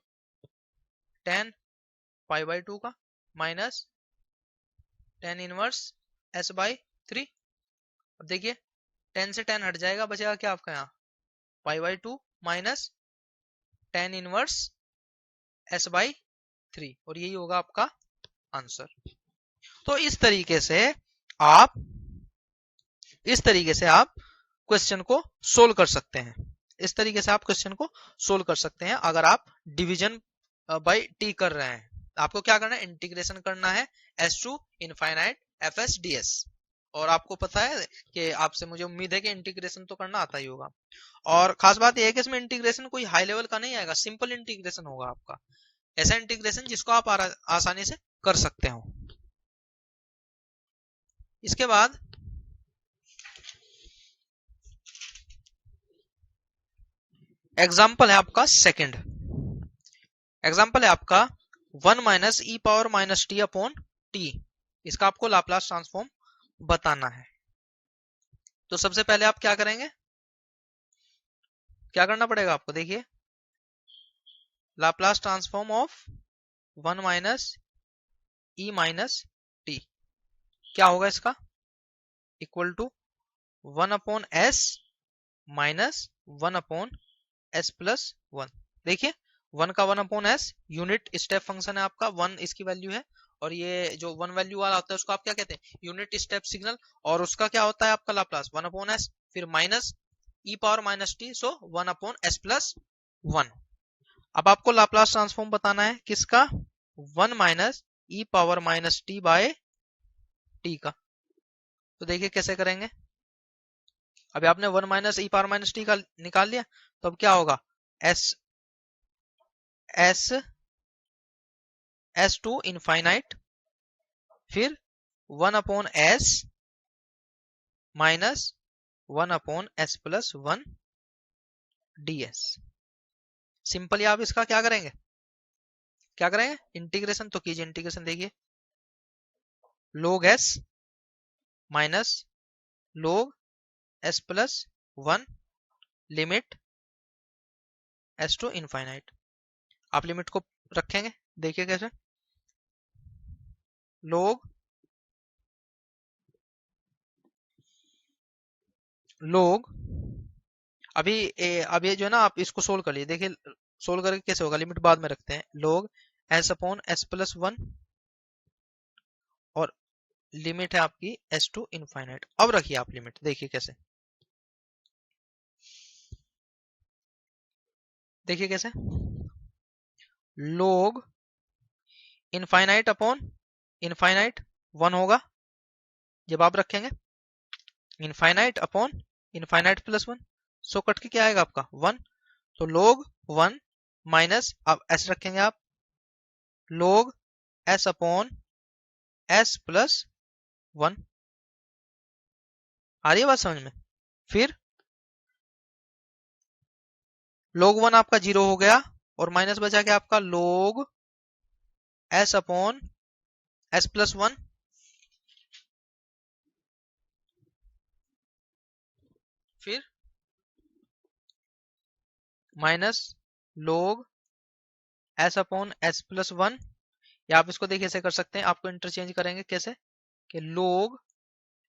टेन पाई बाई 2 का, minus tan inverse s by 3। अब देखिए 10 से 10 हट जाएगा, बचेगा क्या आपका यहाँ पाई by 2 minus tan inverse s by 3, और यही होगा आपका आंसर। तो इस तरीके से आप क्वेश्चन को सोल्व कर सकते हैं, इस तरीके से आप क्वेश्चन को सोल्व कर सकते हैं। अगर आप डिवीजन बाय टी कर रहे हैं, आपको क्या करना है, इंटीग्रेशन करना है s to infinite f s d s. और आपको पता है कि आपसे मुझे उम्मीद है कि इंटीग्रेशन तो करना आता ही होगा। और खास बात यह है कि इसमें इंटीग्रेशन कोई हाई लेवल का नहीं आएगा, सिंपल इंटीग्रेशन होगा आपका, ऐसा इंटीग्रेशन जिसको आप आसानी से कर सकते हो। इसके बाद एग्जाम्पल है आपका सेकंड, एग्जाम्पल है आपका 1 minus e power minus t upon t. इसका आपको लाप्लास ट्रांसफॉर्म बताना है। तो सबसे पहले आप क्या करेंगे, क्या करना पड़ेगा आपको, देखिए Laplace transform of 1 minus e minus t क्या होगा इसका, equal to 1 upon s minus 1 upon s plus 1। देखिए 1 का 1/s यूनिट स्टेप फंक्शन है आपका, 1 इसकी वैल्यू है, और ये जो 1 वैल्यू वाला होता है उसको आप क्या कहते हैं, यूनिट स्टेप सिग्नल, और उसका क्या होता है आपका लाप्लास 1/s, फिर minus e power minus t, so 1/s plus 1। अब आपको लाप्लास ट्रांसफॉर्म बताना है किसका, 1 minus e power minus t by t का। तो देखिए कैसे करेंगे, अभी आपने 1 minus e power minus t का निकाल लिया, तो अब क्या होगा, s s s to infinite, फिर 1/s minus 1/s plus 1 ds। Simply आप इसका क्या करेंगे, इंटीग्रेशन तो कीजिए, इंटीग्रेशन देखिए, log s minus log s plus 1 limit s to infinite. आप लिमिट को रखेंगे, देखिए कैसे, log अब ये जो है ना, आप इसको सोल्व कर लिए, देखिए सोल्व करके कैसे होगा, लिमिट बाद में रखते हैं, log s/s प्लस 1 और लिमिट है आपकी s टू इनफाइनाइट। अब रखिए आप लिमिट, देखिए कैसे, देखिए कैसे, log इनफाइनाइट अपॉन इनफाइनाइट 1 होगा जब आप रखेंगे, infinite upon infinite plus 1, so cut के क्या आएगा आपका 1, तो log 1 माइनस, अब s रखेंगे आप, log s upon s plus 1। आ रही है बात समझ में, फिर log 1 आपका 0 हो गया, और माइनस बचा क्या आपका log s upon s plus 1, फिर minus log s upon s plus 1, या आप इसको देखिए ऐसे कर सकते हैं, आपको इंटरचेंज करेंगे कैसे, कि log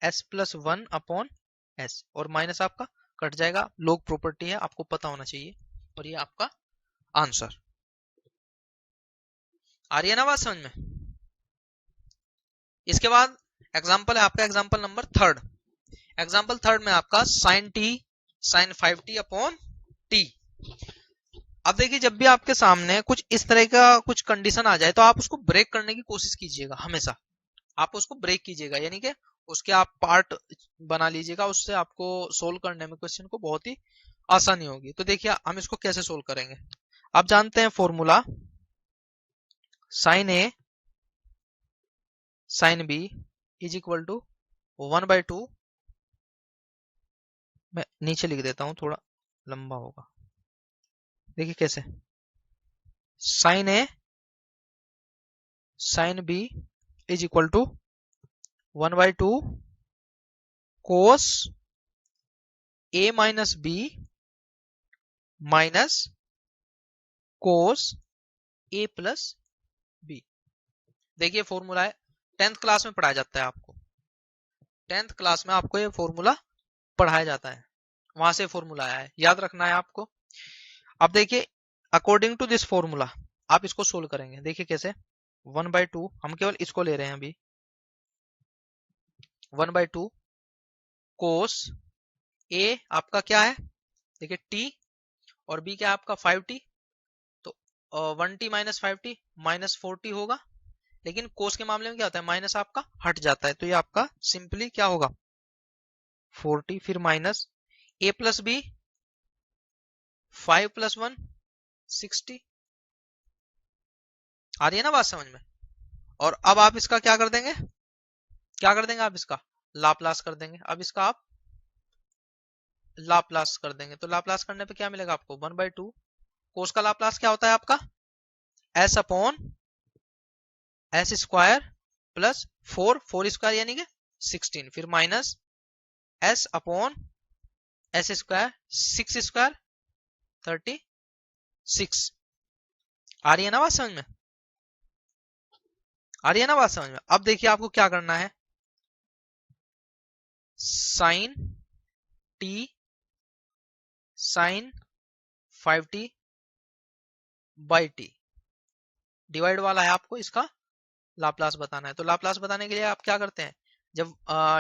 s plus 1 upon s, और माइनस आपका कट जाएगा, log प्रॉपर्टी है आपको पता होना चाहिए, और ये आपका आंसर। आ रही है ना बात समझ में। इसके बाद एग्जाम्पल है आपका, example number third, example third में आपका sine t sine 5t upon t. अब देखिए जब भी आपके सामने कुछ इस तरह का कुछ कंडीशन आ जाए, तो आप उसको ब्रेक करने की कोशिश कीजिएगा, हमेशा आप उसको ब्रेक कीजिएगा, यानी कि उसके आप पार्ट बना लीजिएगा, उससे आपको सोल्व करने में क्वेश्चन को बहुत ही आसानी होगी। तो देखिए हम इसको कैसे सोल्व करेंगे, आप जानते हैं formula, sine a sine b is equal to 1/2, मैं नीचे लिख देता हूं, थोड़ा लंबा होगा, देखिए कैसे, sine a sine b is equal to 1/2 cos a minus b minus cos a plus b. देखिए फॉर्मूला है, 10th क्लास में पढ़ाया जाता है आपको, 10th क्लास में आपको ये फॉर्मूला पढ़ाया जाता है, वहां से फॉर्मूला आया है, याद रखना है आपको। अब देखिए अकॉर्डिंग टू दिस फॉर्मूला आप इसको सोल्व करेंगे, देखिए कैसे, 1/2 हम केवल इसको ले रहे हैं अभी, 1/2 कोस ए आपका क्या है, देखिए टी, और बी क्या है आपका 5t, तो 1t minus 5t minus 4t होगा, लेकिन कोस के मामले में क्या होता है, माइनस आपका हट जाता है, तो ये आपका सिंपली क्या होगा 4t, फिर minus a plus b 5 plus 1 60। आ रही है ना बात समझ में। और अब आप इसका क्या कर देंगे, आप इसका लाप्लास कर देंगे, अब इसका आप लाप्लास कर देंगे, तो लाप्लास करने पे क्या मिलेगा आपको 1/2 कोस का लाप्लास क्या होता है आपका s upon s square plus 4 square यानी कि 16, फिर minus s upon s square 6 square 36। आ रही है ना बात समझ में, आ रही है ना बात समझ में। अब देखिए आपको क्या करना है, sine t sine 5t by t. Divide वाला है, आपको इसका लाप्लास बताना है। तो लाप्लास बताने के लिए आप क्या करते हैं, जब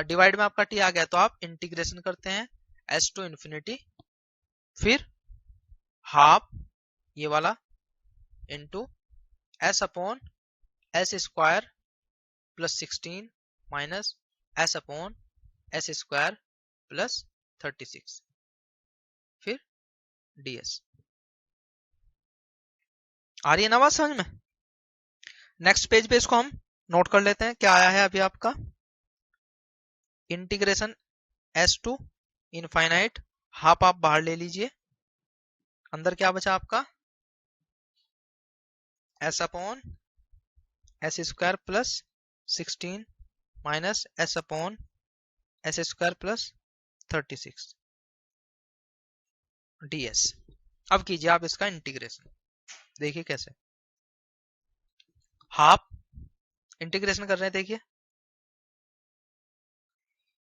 डिवाइड में आपका टी आ गया तो आप इंटीग्रेशन करते हैं एस टू इन्फिनिटी, फिर हाफ ये वाला into S upon s square plus 16 minus s upon s square plus 36, फिर ds। आ रही है ना बात समझ में? नेक्स्ट पेज पे इसको हम नोट कर लेते हैं। क्या आया है अभी आपका, integration s to infinite, half आप बाहर ले लीजिए, अंदर क्या बचा आपका s upon s square plus 16 minus s upon s square plus 36 ds। अब कीजिए आप इसका इंटीग्रेशन, देखिए कैसे। हाफ इंटीग्रेशन कर रहे हैं, देखिए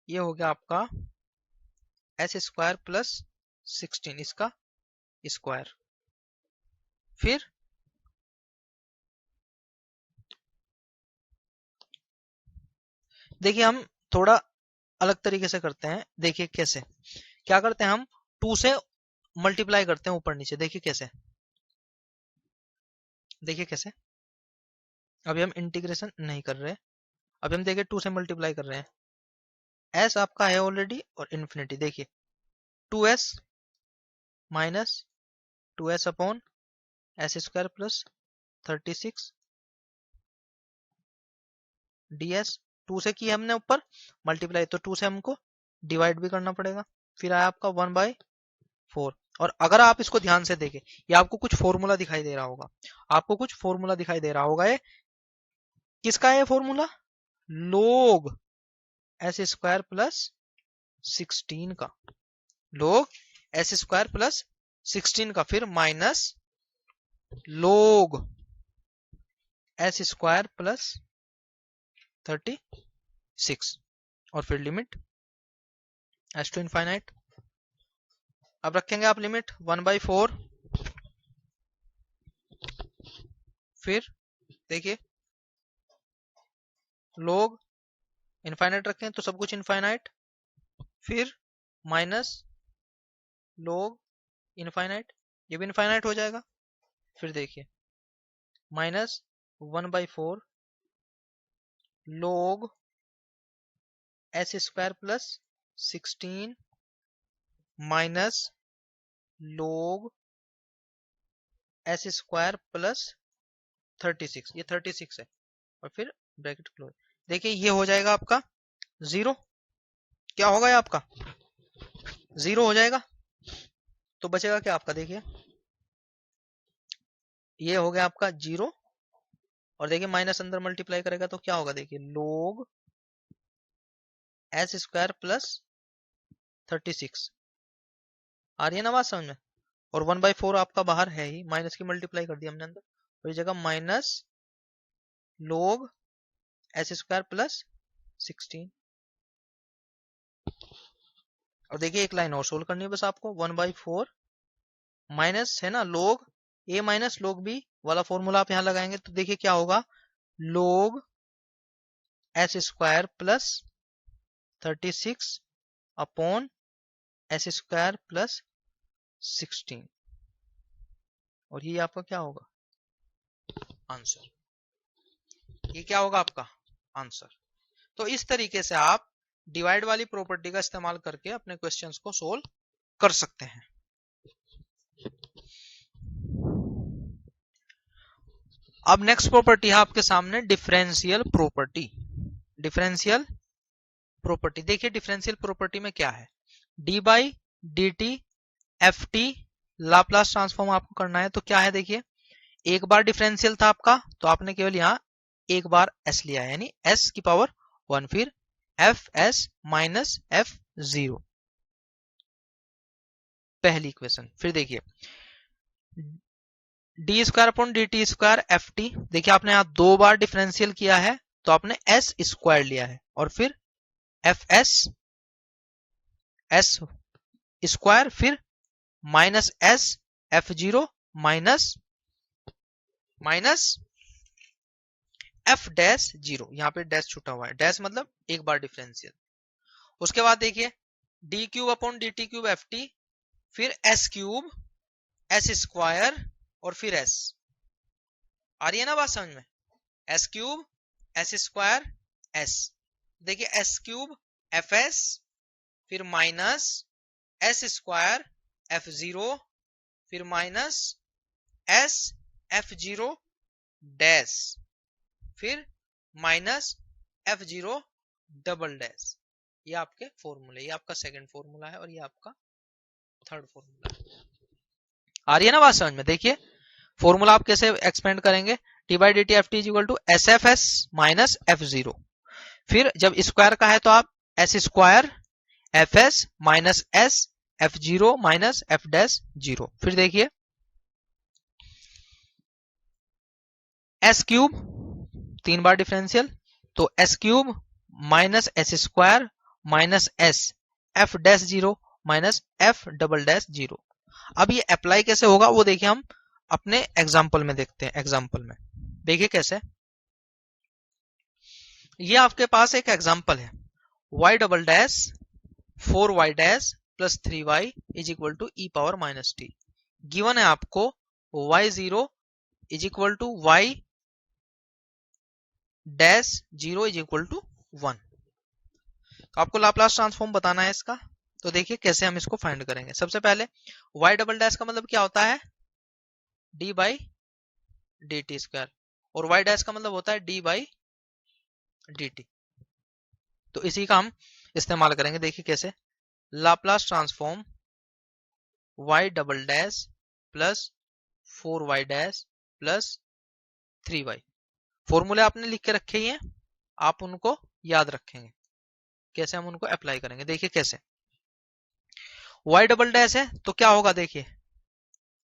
ये हो गया आपका एस स्क्वायर प्लस 16 इसका स्क्वायर, फिर देखिए हम थोड़ा अलग तरीके से करते हैं। देखिए कैसे, क्या करते हैं हम 2 से मल्टीप्लाई करते हैं ऊपर नीचे, देखिए कैसे, देखिए कैसे। अभी हम इंटीग्रेशन नहीं कर रहे, अभी हम देखिए 2 से मल्टीप्लाई कर रहे हैं, s आपका है ऑलरेडी और इन्फिनिटी, देखिए 2s minus 2s upon s square plus 36 ds। 2 से किया हमने ऊपर मल्टीप्लाई, तो 2 से हमको डिवाइड भी करना पड़ेगा, फिर आया आपका 1/4। और अगर आप इसको ध्यान से देखें, ये आपको कुछ फॉर्मूला दिखाई दे रहा होगा, आपको कुछ फॉर्मूला दिखाई दे रहा होगा, ये किसका है फॉर्मूला, लोग एस स्क्वायर प्लस 16 का, लोग एस स्क्वायर प्लस 16 का, फिर माइनस लोग एस स्क्वायर प्लस 36 और फिर लिमिट एस टू इनफाइनाइट। अब रखेंगे आप लिमिट 1/4, फिर देखिए लोग इनफाइनाइट रखें तो सब कुछ इनफाइनाइट, फिर माइनस लोग इनफाइनाइट, ये भी इनफाइनाइट हो जाएगा, फिर देखिए माइनस 1/4 लोग एस स्क्वायर प्लस 16 माइनस लोग एस स्क्वायर प्लस 36, ये 36 है, और फिर ब्रैकेट क्लोज। देखिए ये हो जाएगा आपका 0, क्या होगा ये आपका 0 हो जाएगा, तो बचेगा क्या आपका, देखिए ये हो गया आपका 0, और देखिए माइनस अंदर मल्टीप्लाई करेगा तो क्या होगा, देखिए लोग एस स्क्वायर प्लस 36। आ रही है ना बात समझ में? और 1/4 आपका बाहर है ही, माइनस की मल्टीप्लाई कर दी हमने अंदर, तो इस जगह माइनस लोग एस स्क्वायर प्लस 16। और देखिए एक लाइन और सोल्व करनी है बस आपको, 1/4 माइनस है ना लोग ए माइनस लोग बी वाला फॉर्मूला आप यहाँ लगाएंगे, तो देखिए क्या होगा, लोग S square plus 36 upon s square plus 16, और ये आपका क्या होगा आंसर, ये क्या होगा आपका आंसर। तो इस तरीके से आप डिवाइड वाली प्रॉपर्टी का इस्तेमाल करके अपने क्वेश्चंस को सोल्व कर सकते हैं। अब नेक्स्ट प्रॉपर्टी है आपके सामने डिफरेंशियल प्रॉपर्टी। डिफरेंशियल प्रॉपर्टी, देखिए डिफरेंशियल प्रॉपर्टी में क्या है, D by d t f t Laplace transform आपको करना है। तो क्या है, देखिए एक बार डिफरेंशियल था आपका, तो आपने केवल यहाँ एक बार s लिया है, यानी s की पावर 1, फिर एफ एस माइनस एफ 0, पहली इक्वेशन। फिर देखिए D square upon D T square F T, देखिए आपने यहाँ 2 बार डिफरेंशियल किया है, तो आपने s स्क्वायर लिया है, और फिर एफ एस स्क्वायर, फिर minus s F 0 minus minus f dash zero, यहाँ पे डैश छूटा हुआ है, डैश मतलब एक बार डिफरेंशियल। उसके बाद देखिए D cube upon D T cube F T, फिर एस क्यूब एस स्क्वायर और फिर एस। आ रही है ना बात समझ में? S cube s square s. देखिए एस क्यूब एफ एस, फिर minus s square f zero, फिर minus s f zero dash, फिर minus f zero double dash. ये आपके फॉर्मूले, ये आपका सेकंड फॉर्मूला है और ये आपका थर्ड फॉर्मूला है। आ रही है ना बात समझ में? देखिए फॉर्मूला आप कैसे एक्सपेंड करेंगे, t by d t f t is equal to s f s minus f zero, फिर जब स्क्वायर का है तो आप s square f s minus s f zero minus f dash zero. फिर देखिए एस क्यूब 3 बार डिफरेंशियल, तो s cube minus s square minus s f dash zero minus f double dash zero. अब ये अप्लाई कैसे होगा वो देखिए हम अपने एग्जाम्पल में देखते हैं। एग्जाम्पल में देखिए कैसे, ये आपके पास एक एग्जाम्पल है, y double dash 4y dash plus 3y is equal to e power minus t. Given है आपको y0 is equal to y dash 0 is equal to 1। तो आपको लाप्लास ट्रांसफॉर्म बताना है इसका। तो देखिए कैसे हम इसको फाइंड करेंगे। सबसे पहले y डबल डैश का मतलब क्या होता है, d by d T square, और y डैश का मतलब होता है d बाई डी टी। तो इसी का हम इस्तेमाल करेंगे। देखिए कैसे, Laplace transform y double dash plus 4y dash plus 3y। फॉर्मूले आपने लिख के रखे ही हैं, आप उनको याद रखेंगे। कैसे हम उनको अप्लाई करेंगे देखिए कैसे। y डबल डैश है तो क्या होगा देखिए,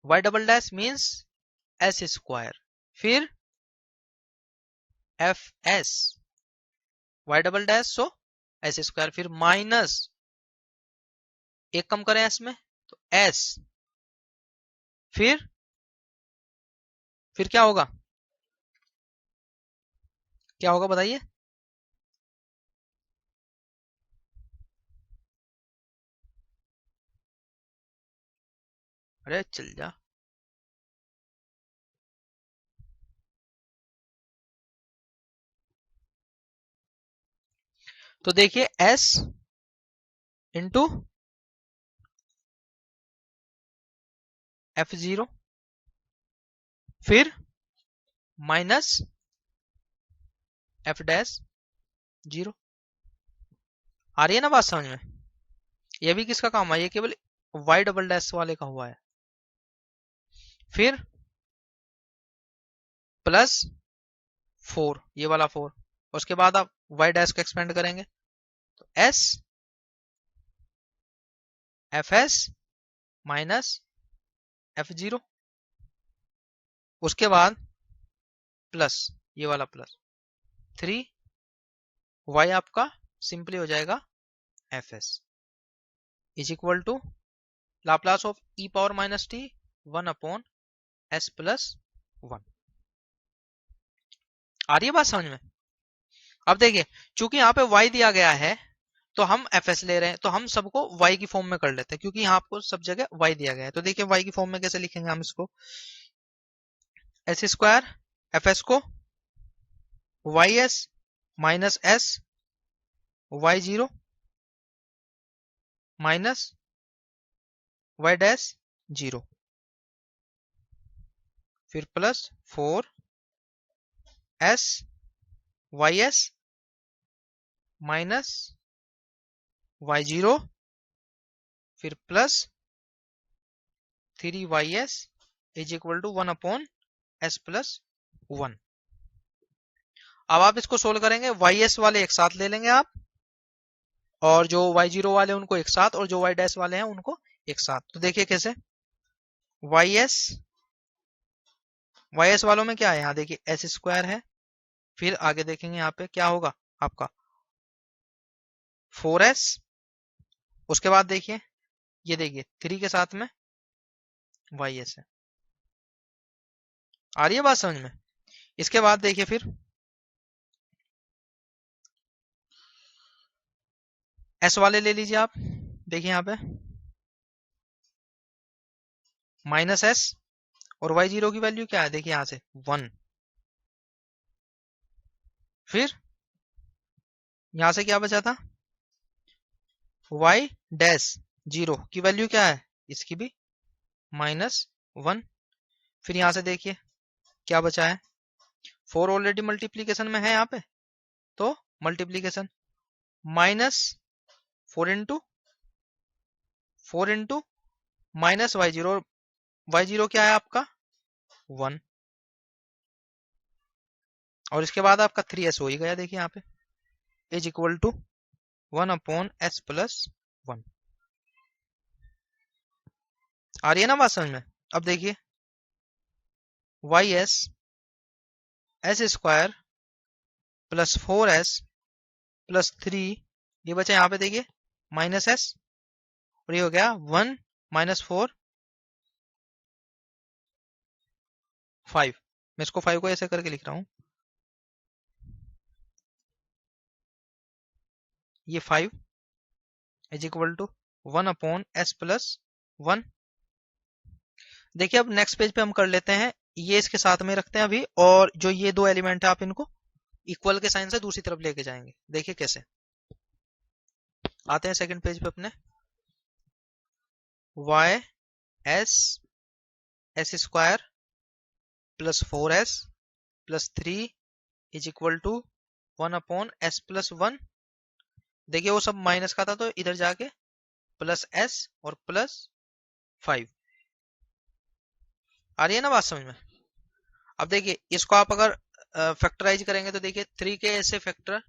y double dash means s square, फिर f s, y double dash so s square, फिर माइनस एक कम करें एस में तो एस, फिर क्या होगा, क्या होगा बताइए। अरे चल जा। तो देखिए s इंटू एफ जीरो, फिर माइनस एफ डैश जीरो। आ रही है ना बात समझ में? ये भी किसका काम है, ये केवल y डबल डैश वाले का हुआ है। फिर प्लस 4, ये वाला 4, उसके बाद आप y डैश को एक्सपेंड करेंगे तो s F s minus f zero, उसके बाद प्लस ये वाला प्लस 3, y आपका सिंपली हो जाएगा f s is equal to Laplace of e power minus t 1 upon s plus 1। आ रही है बात समझ में? अब देखिए चूंकि यहाँ पे y दिया गया है तो हम fs ले रहे हैं, तो हम सबको y की फॉर्म में कर लेते हैं क्योंकि यहाँ आपको सब जगह y दिया गया है। तो देखिए y की फॉर्म में कैसे लिखेंगे हम इसको, एस स्क्वायर fs को ys minus s y zero minus y dash zero, फिर plus 4 s y s minus y zero, फिर plus 3ys is equal to 1 upon s plus 1। अब आप इसको सोल्व करेंगे, ys वाले एक साथ ले लेंगे आप, और जो y0 वाले उनको एक साथ, और जो y डैश वाले हैं उनको एक साथ। तो देखिए कैसे, ys वालों में क्या है, यहाँ देखिए एस स्क्वायर है, फिर आगे देखेंगे यहाँ पे क्या होगा आपका 4s, उसके बाद देखिए ये देखिए 3 के साथ में ys है। आ रही है बात समझ में? इसके बाद देखिए फिर एस वाले ले लीजिए आप। देखिए यहाँ पे माइनस एस और वाई जीरो की वैल्यू क्या है, देखिए यहां से 1। फिर यहां से क्या बचा था, वाई डैश जीरो की वैल्यू क्या है, इसकी भी -1। फिर यहां से देखिए क्या बचा है, 4 ऑलरेडी मल्टीप्लीकेशन में है यहाँ पे, तो multiplication -4 into minus y zero. Y zero क्या है आपका 1, और इसके बाद आपका 3s हो ही गया। देखिए यहाँ पे इज इक्वल टू 1/s+1। आ रही है ना बात समझ में? अब देखिए वाई एस s² +4s+3, ये बचा यहाँ पे देखिए -s, और ये हो गया 1 -4 5। मैं इसको 5 को ऐसे करके लिख रहा हूं, ये 5 इज इक्वल टू 1/s+1। देखिए अब नेक्स्ट पेज पे हम कर लेते हैं, ये इसके साथ में रखते हैं अभी, और जो ये दो एलिमेंट है आप इनको इक्वल के साइन से दूसरी तरफ लेके जाएंगे। देखिए कैसे आते हैं सेकंड पेज पे अपने, y s² +4s+3 is equal to 1/s+1। देखिए वो सब माइनस का था तो इधर जाके +s और +5। आ रही है ना बात समझ में? अब देखिए इसको आप अगर फैक्टराइज करेंगे तो देखिए 3 के ऐसे फैक्टर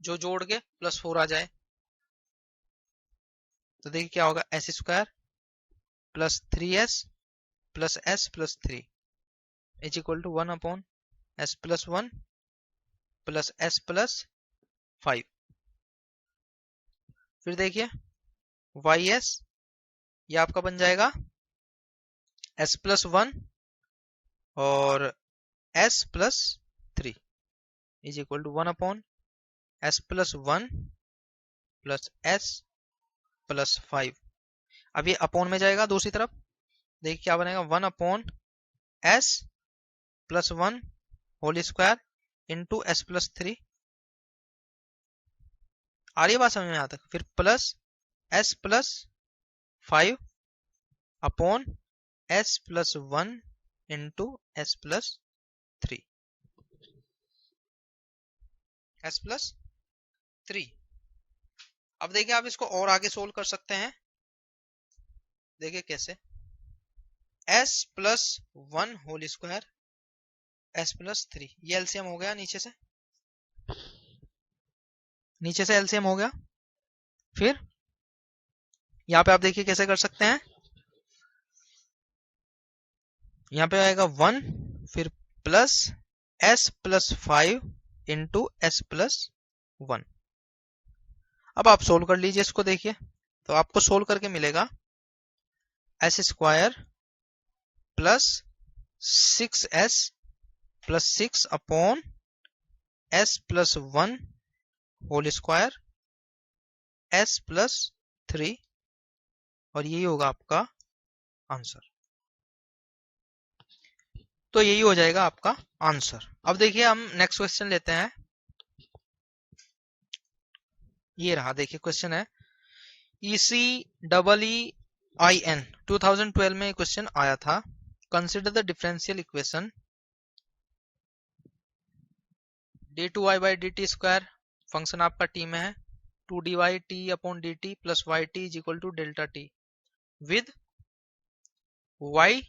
जो जोड़ के +4 आ जाए, तो देखिए क्या होगा, s² +3s +s+3 is equal to 1/s+1 +s+5। फिर देखिए ys ये आपका बन जाएगा s+1 और s+3 is equal to 1/s+1 +s+5। अब ये अपॉन में जाएगा दूसरी तरफ, देखिए क्या बनेगा, 1/s+1 whole square into s+3। आ रही है बात समझ में यहाँ तक? फिर +s+5 upon s+1 into s+3। s+3। अब देखिए आप इसको और आगे सोल्व कर सकते हैं। देखिए कैसे, s+1 होल स्क्वायर s+3, ये एलसीएम हो गया, नीचे से एलसीएम हो गया। फिर यहाँ पे आप देखिए कैसे कर सकते हैं, यहाँ पे आएगा 1, फिर प्लस s+5 इंटू s+1। अब आप सोल्व कर लीजिए इसको, देखिए तो आपको सोल्व करके मिलेगा s² +6s+6 upon s+1 whole square s+3, और यही होगा आपका आंसर। तो यही हो जाएगा आपका आंसर। अब देखिए हम नेक्स्ट क्वेश्चन लेते हैं। ये रहा, देखिए क्वेश्चन है ECEEIN 2012 में क्वेश्चन आया था। Consider the differential equation d2y/dt², function आपका टी में है, 2dy/t/dt plus yt is equal to delta t with y।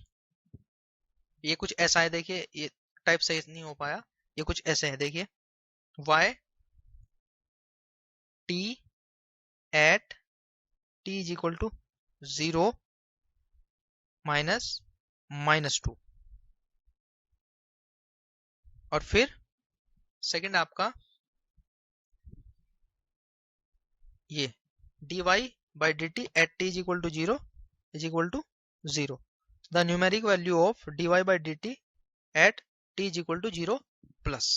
ये कुछ ऐसा है, देखिए ये टाइप सही नहीं हो पाया, ये कुछ ऐसे है, देखिए y t at t is equal to 0 -2। और फिर सेकंड आपका ये dy/dt at t is equal to 0 is equal to 0। The numeric value of dy/dt at t is equal to 0 plus.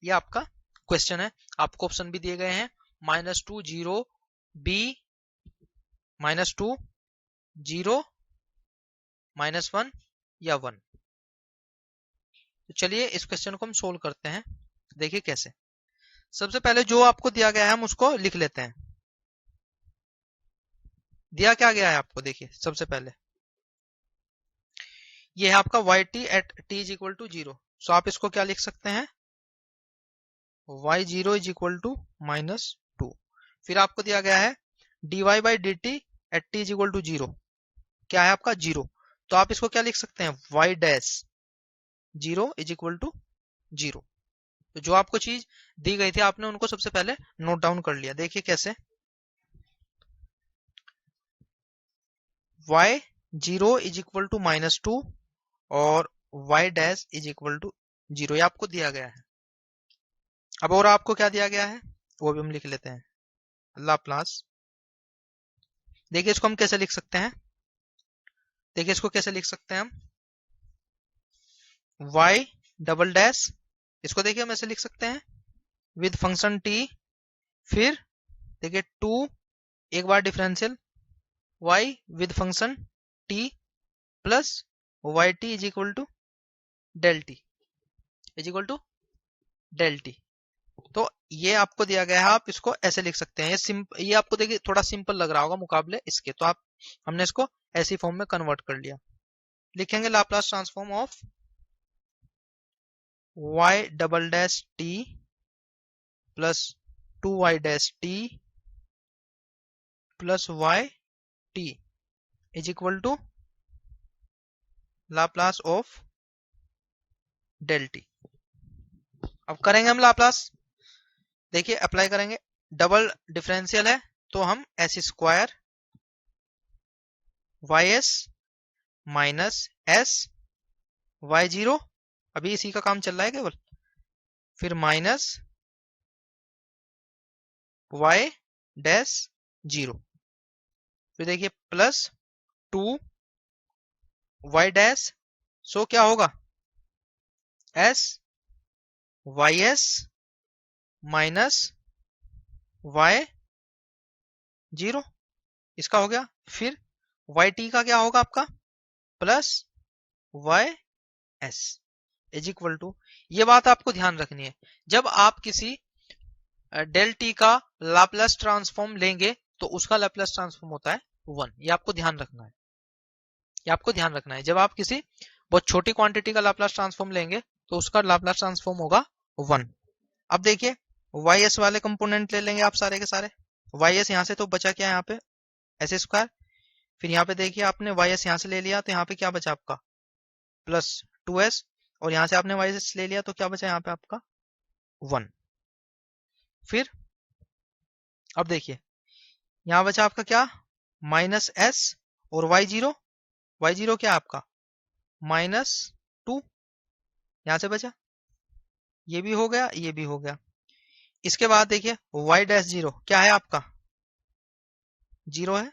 ये आपका क्वेश्चन है। आपको ऑप्शन भी दिए गए हैं, -2 0 बी, -2 0 -1 या 1। तो चलिए इस क्वेश्चन को हम सोल्व करते हैं। देखिए कैसे। सबसे पहले जो आपको दिया गया है हम उसको लिख लेते हैं। दिया क्या गया है आपको, देखिए सबसे पहले ये है आपका y t at t is equal to 0। So आप इसको क्या लिख सकते हैं, y0 इज इक्वल टू -2। फिर आपको दिया गया है dy by d t at t is equal to 0। क्या है आपका 0। तो आप इसको क्या लिख सकते हैं, y dash 0 is equal to 0। तो जो आपको चीज दी गई थी आपने उनको सबसे पहले नोट डाउन कर लिया। देखिए कैसे, y0 इज इक्वल टू -2 और y dash is equal to 0, ये आपको दिया गया है। अब और आपको क्या दिया गया है वो भी हम लिख लेते हैं, लाप्लास। देखिए इसको हम कैसे लिख सकते हैं, देखिए इसको कैसे लिख सकते हैं हम, y डबल डैश, इसको देखिए हम ऐसे लिख सकते हैं विद फंक्शन t, फिर देखिए 2 एक बार differential y with function t plus y t is equal to del t is equal to del t. तो ये आपको दिया गया है, आप इसको ऐसे लिख सकते हैं। ये आपको देखिए थोड़ा सिंपल लग रहा होगा मुकाबले इसके, तो आप हमने इसको ऐसी फॉर्म में कन्वर्ट कर लिया। लिखेंगे Laplace transform of y double dash t plus 2y dash t plus y t is equal to Laplace of del t. अब करेंगे हम लाप्लास, देखिए अप्लाई करेंगे। डबल डिफरेंशियल है तो हम s square y s minus s y 0, अभी इसी का काम चल रहा है केवल, फिर माइनस वाई डैश 0, फिर देखिए प्लस 2 वाई डैश, सो क्या होगा s y s minus y 0, इसका हो गया। फिर वाई टी का क्या होगा आपका, plus y s is equal to, ये बात आपको ध्यान रखनी है, जब आप किसी डेल टी का लाप्लास ट्रांसफॉर्म लेंगे तो उसका लाप्लास ट्रांसफॉर्म होता है 1। ये आपको ध्यान रखना है, ये आपको ध्यान रखना है। जब आप किसी बहुत छोटी क्वांटिटी का लाप्लास ट्रांसफॉर्म लेंगे तो उसका लाप्लास ट्रांसफॉर्म होगा 1। अब देखिए वाई एस वाले कंपोनेंट ले लेंगे आप सारे के सारे। वाई एस यहाँ से तो बचा क्या है यहाँ पे एस स्क्वायर, फिर यहाँ पे देखिए आपने वाई एस यहाँ से ले लिया तो यहाँ पे क्या बचा आपका प्लस 2s, और यहाँ से आपने वाई एस ले लिया तो क्या बचा यहाँ पे आपका 1। फिर अब देखिए यहाँ बचा आपका क्या माइनस एस और वाई जीरो क्या आपका -2, यहाँ से बचा, ये भी हो गया ये भी हो गया। इसके बाद देखिए वाई डैश 0 क्या है आपका 0 है।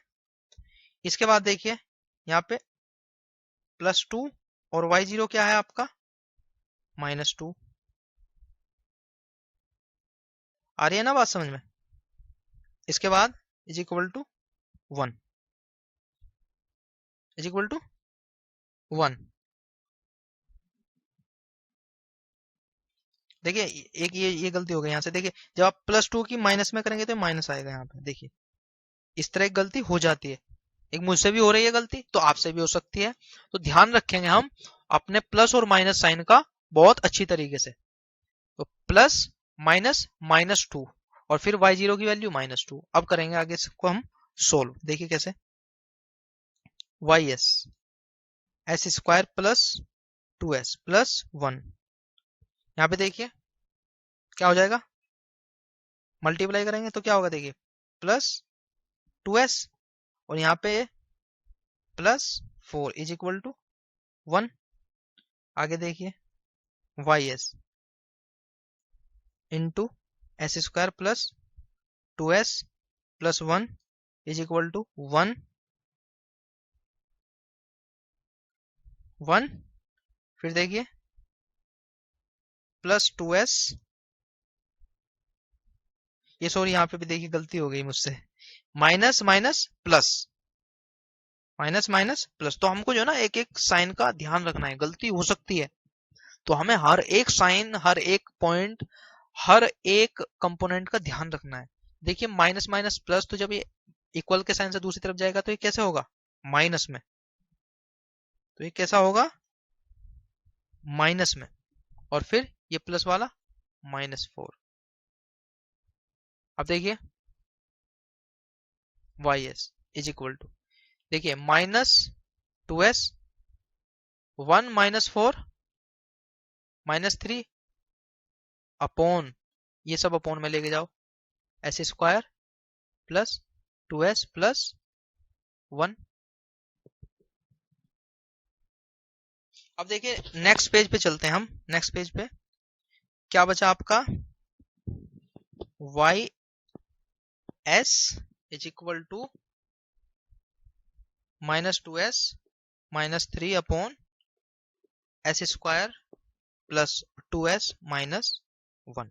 इसके बाद देखिए यहाँ पे +2 और y0 क्या है आपका -2। आ रही है ना बात समझ में। इसके बाद is equal to 1 is equal to 1। देखिए एक ये गलती हो गई यहाँ से, देखिए जब आप +2 की माइनस में करेंगे तो माइनस आएगा यहाँ पे, देखिए इस तरह एक गलती हो जाती है। एक मुझसे भी हो रही है गलती तो आपसे भी हो सकती है, तो ध्यान रखेंगे हम अपने प्लस और माइनस साइन का बहुत अच्छी तरीके से। तो प्लस माइनस -2 और फिर y0 की वैल्यू -2। अब करेंगे आगे इसको हम सोल्व, देखिए कैसे y s s square plus 2s plus 1, यहाँ पे देखिए क्या हो जाएगा, मल्टीप्लाई करेंगे तो क्या होगा देखिए प्लस 2s और यहाँ पे +4 इज इक्वल टू 1। आगे देखिए y s into s square plus 2s plus 1 is equal to 1 1 फिर देखिए प्लस 2s, ये सॉरी यहाँ पे भी देखिए गलती हो गई मुझसे, minus minus plus, minus minus plus. तो हमको जो है ना एक एक साइन का ध्यान रखना है, गलती हो सकती है, तो हमें हर एक साइन, हर एक पॉइंट, हर एक कंपोनेंट का ध्यान रखना है। देखिए माइनस माइनस प्लस, तो जब ये इक्वल के साइन से दूसरी तरफ जाएगा तो ये कैसे होगा, माइनस में, तो ये कैसा होगा, माइनस में, और फिर ये प्लस वाला -4। अब देखिए ys इज इक्वल टू, देखिए -2s, 1 -4 -3 अपॉन, ये सब अपॉन में लेके जाओ, s square plus 2s plus 1। अब देखिए नेक्स्ट पेज पे चलते हैं हम, नेक्स्ट पेज पे क्या बचा आपका, ys is equal to -2s -3 upon s square plus 2s minus 1।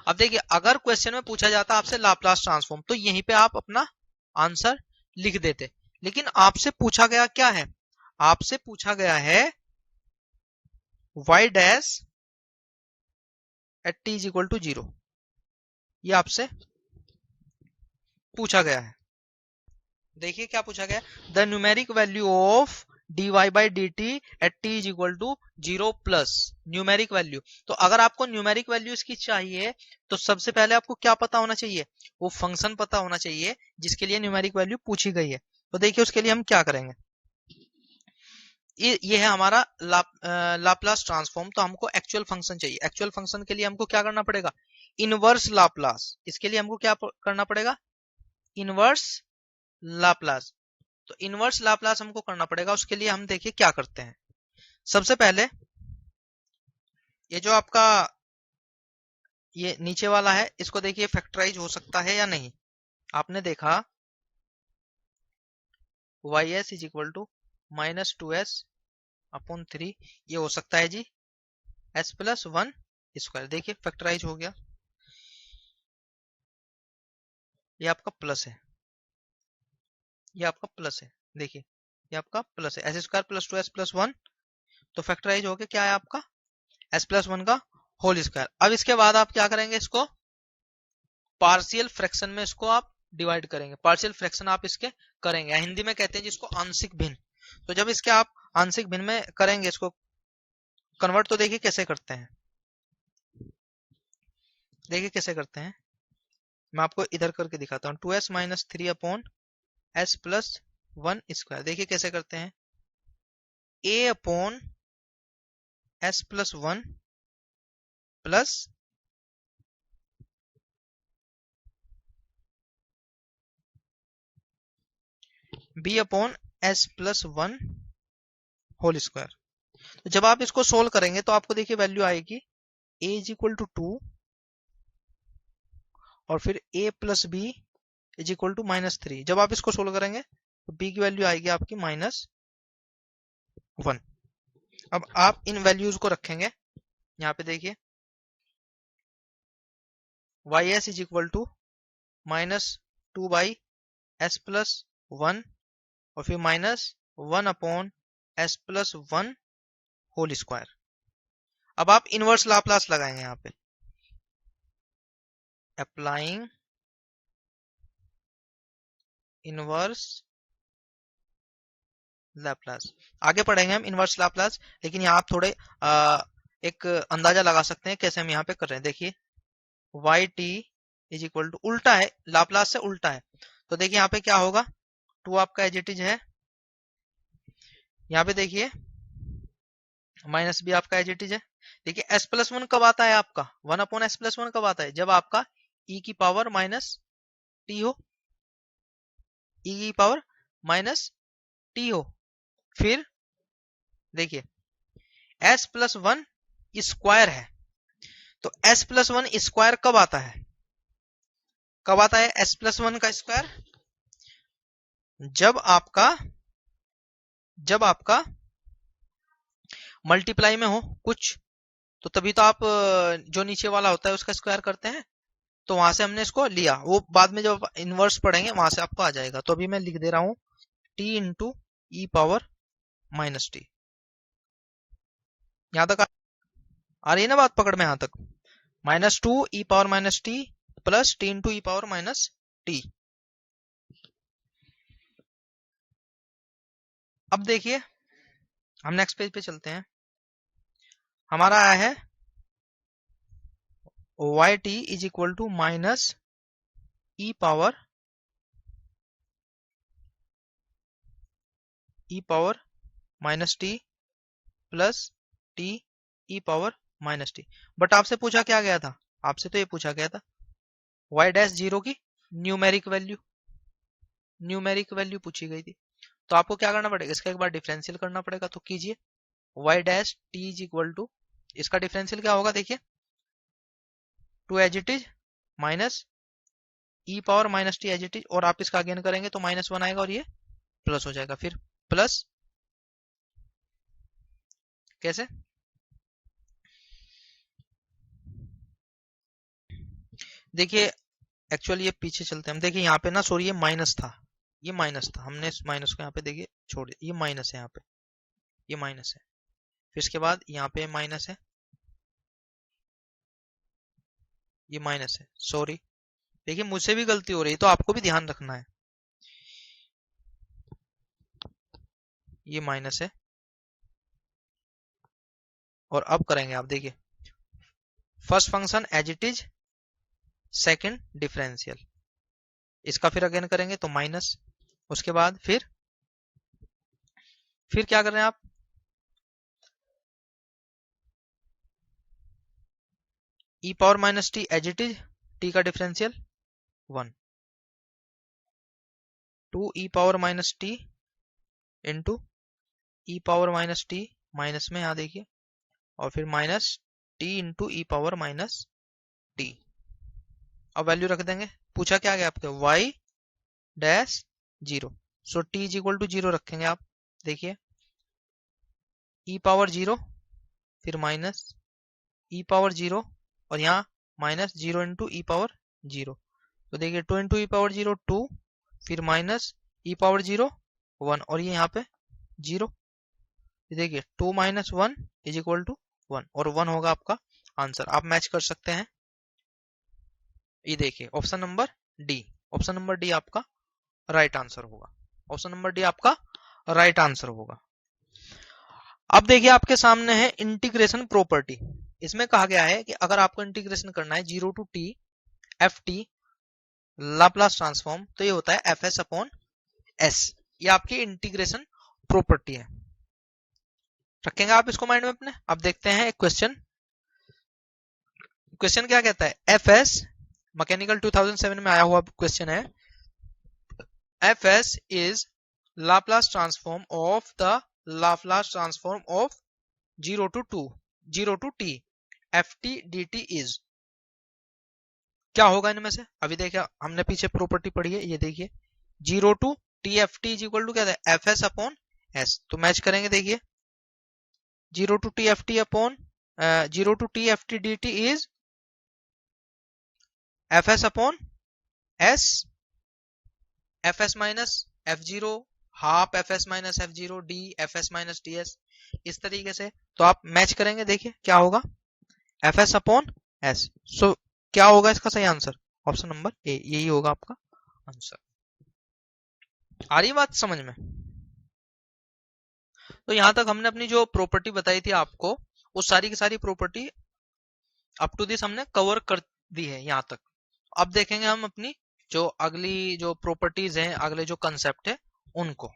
अब देखिए अगर क्वेश्चन में पूछा जाता आपसे लाप्लास ट्रांसफॉर्म, तो यहीं पे आप अपना आंसर लिख देते, लेकिन आपसे पूछा गया क्या है, आपसे पूछा गया है y dash at t is equal to 0, ये आपसे पूछा गया है। देखिए क्या पूछा गया, the numeric value of dy by d t at t is equal to 0 plus numeric value. तो अगर आपको न्यूमेरिक वैल्यू इसकी चाहिए तो सबसे पहले आपको क्या पता होना चाहिए, वो फंक्शन पता होना चाहिए जिसके लिए न्यूमेरिक वैल्यू पूछी गई है। तो देखिए उसके लिए हम क्या करेंगे, ये है हमारा लाप्लास ट्रांसफॉर्म, तो हमको एक्चुअल फंक्शन चाहिए। एक्चुअल फंक्शन के लिए हमको क्या करना पड़ेगा, इनवर्स लाप्लास, इसके लिए हमको क्या करना पड़ेगा, इनवर्स लाप्लास। तो इनवर्स लाप्लास हमको करना पड़ेगा, उसके लिए हम देखिए क्या करते हैं। सबसे पहले ये जो आपका ये नीचे वाला है, इसको देखिए फैक्टराइज हो सकता है या नहीं। आपने देखा ys is equal to -2s upon 3, ये हो सकता है जी s प्लस 1 स्क्वायर। देखिए फैक्टराइज हो गया, ये आपका प्लस है, ये आपका प्लस है, देखिए ये आपका प्लस है, S square plus 2s plus 1, तो फैक्टराइज हो गया क्या है आपका s प्लस 1 का होल स्क्वायर। अब इसके बाद आप क्या करेंगे, इसको पार्शियल फ्रैक्शन में इसको आप डिवाइड करेंगे, पार्शियल फ्रैक्शन आप इसके करेंगे, हिंदी में कहते हैं जिसको आंशिक भिन्न। तो जब इसके आप आंशिक भिन्न में करेंगे इसको कन्वर्ट, तो देखिए कैसे करते हैं, देखिए कैसे करते हैं, मैं आपको इधर करके दिखाता हूँ। 2s minus 3 upon s plus 1 square, देखिए कैसे करते हैं, a upon s plus 1 plus b upon s plus 1 whole square. तो जब आप इसको सोल्व करेंगे तो आपको देखिए वैल्यू आएगी a इज इक्वल टू 2 और फिर a plus b is equal to -3। जब आप इसको सोल्व करेंगे तो b की वैल्यू आएगी आपकी -1। अब आप इन वैल्यूज को रखेंगे, यहाँ पे देखिए ys is equal to -2 by s plus 1 और फिर -1 upon s plus 1 whole square. अब आप इनवर्स लाप्लास लगाएंगे यहाँ पे, अप्लाइंग इनवर्स लाप्लास। आगे पढ़ेंगे हम इनवर्स लाप्लास, लेकिन यहाँ आप थोड़े एक अंदाजा लगा सकते हैं कैसे हम यहाँ पे कर रहे हैं। देखिए y t is equal to, उल्टा है, लाप्लास से उल्टा है, तो देखिए यहाँ पे क्या होगा, 2 आपका एज इट इज है, यहाँ पे देखिए माइनस बी आपका एज इट इज है। देखिए s प्लस 1 कब आता है आपका, 1 अपॉन s प्लस 1 कब आता है, जब आपका e की पावर माइनस टी हो, e की पावर माइनस टी हो। फिर देखिए s प्लस 1 स्क्वायर है, तो s प्लस 1 स्क्वायर कब आता है, कब आता है s प्लस 1 का स्क्वायर, जब आपका मल्टीप्लाई में हो कुछ तो तभी तो आप जो नीचे वाला होता है उसका स्क्वायर करते हैं, तो वहां से हमने इसको लिया, वो बाद में जब इनवर्स पढ़ेंगे वहां से आपको आ जाएगा। तो अभी मैं लिख दे रहा हूं T into e power minus T. यहां तक आ रही है ना बात पकड़ में? यहां तक -2 e power minus t plus t into e power minus t. अब देखिए हम नेक्स्ट पेज पे चलते हैं। हमारा आया है y t is equal to minus e power minus t plus t e power minus t. But आपसे पूछा क्या गया था? आपसे तो ये पूछा गया था वाई डैश जीरो की न्यूमेरिक वैल्यू पूछी गई थी। तो आपको क्या करना पड़ेगा, इसका एक बार डिफरेंशियल करना पड़ेगा। तो कीजिए y dash t is equal to, इसका डिफरेंशियल क्या होगा देखिए, 2 as it is minus e power minus t as it is, और आप इसका अगेन करेंगे तो -1 आएगा और ये प्लस हो जाएगा। फिर प्लस कैसे, देखिए एक्चुअली ये पीछे चलते हैं हम। देखिए यहाँ पे ना, सॉरी ये माइनस था, हमने इस माइनस को यहाँ पे देखिए छोड़ दिया, ये माइनस है, यहाँ पे ये माइनस है। फिर इसके बाद यहाँ पे माइनस है, ये माइनस है, सॉरी देखिए मुझसे भी गलती हो रही है तो आपको भी ध्यान रखना है। ये माइनस है और अब करेंगे आप देखिए first function as it is, second differential, इसका फिर अगेन करेंगे तो माइनस, उसके बाद फिर क्या कर रहे हैं आप, e power minus t as it is, t का differential 1, 2 e power minus t into e power minus t, minus में यहाँ देखिए, और फिर minus t into e power minus t. अब वैल्यू रख देंगे। पूछा क्या गया आपके, y dash zero, so t is equal to zero रखेंगे आप। देखिए e पावर जीरो, फिर माइनस ई पावर जीरो, और यहाँ minus zero into e power zero. तो देखिए 2 इंटू ई पावर जीरो 2, फिर माइनस ई पावर जीरो 1, और ये यहाँ पे जीरो। देखिए 2 माइनस 1 इज इक्वल टू 1, और 1 होगा आपका आंसर। आप मैच कर सकते हैं। ये देखिए ऑप्शन नंबर डी आपका राइट आंसर होगा। ऑप्शन नंबर डी आपका राइट आंसर होगा। अब देखिए आपके सामने है इंटीग्रेशन प्रॉपर्टी। इसमें कहा गया है कि अगर आपको इंटीग्रेशन करना है 0 to t f t Laplace transform, तो ये होता है एफ एस अपॉन एस। ये आपकी इंटीग्रेशन प्रॉपर्टी है, रखेंगे आप इसको माइंड में अपने। अब देखते हैं एक क्वेश्चन क्या कहता है, एफ एस मैकेनिकल 2007 में आया हुआ क्वेश्चन है, f s is Laplace transform of the Laplace transform of 0 to t f t d t is. क्या होगा इनमें से? अभी देखिए हमने पीछे प्रॉपर्टी पढ़ी है, ये देखिए 0 to t f t is equal to क्या था, एफ एस अपॉन एस। तो मैच करेंगे, देखिए 0 to t f t upon 0 to t f t d t is f s upon s, f s minus f zero, half f s minus f zero d f s minus d s, इस तरीके से। तो आप मैच करेंगे, देखिए क्या होगा, एफ एस अपॉन एस। सो क्या होगा इसका सही आंसर, ऑप्शन नंबर ए, यही होगा आपका आंसर। आ रही बात समझ में? तो यहां तक हमने अपनी जो प्रॉपर्टी बताई थी आपको, वो सारी की सारी प्रॉपर्टी अप टू दिस हमने कवर कर दी है यहां तक। अब देखेंगे हम अपनी जो अगली जो प्रॉपर्टीज हैं, अगले जो कंसेप्ट है उनको।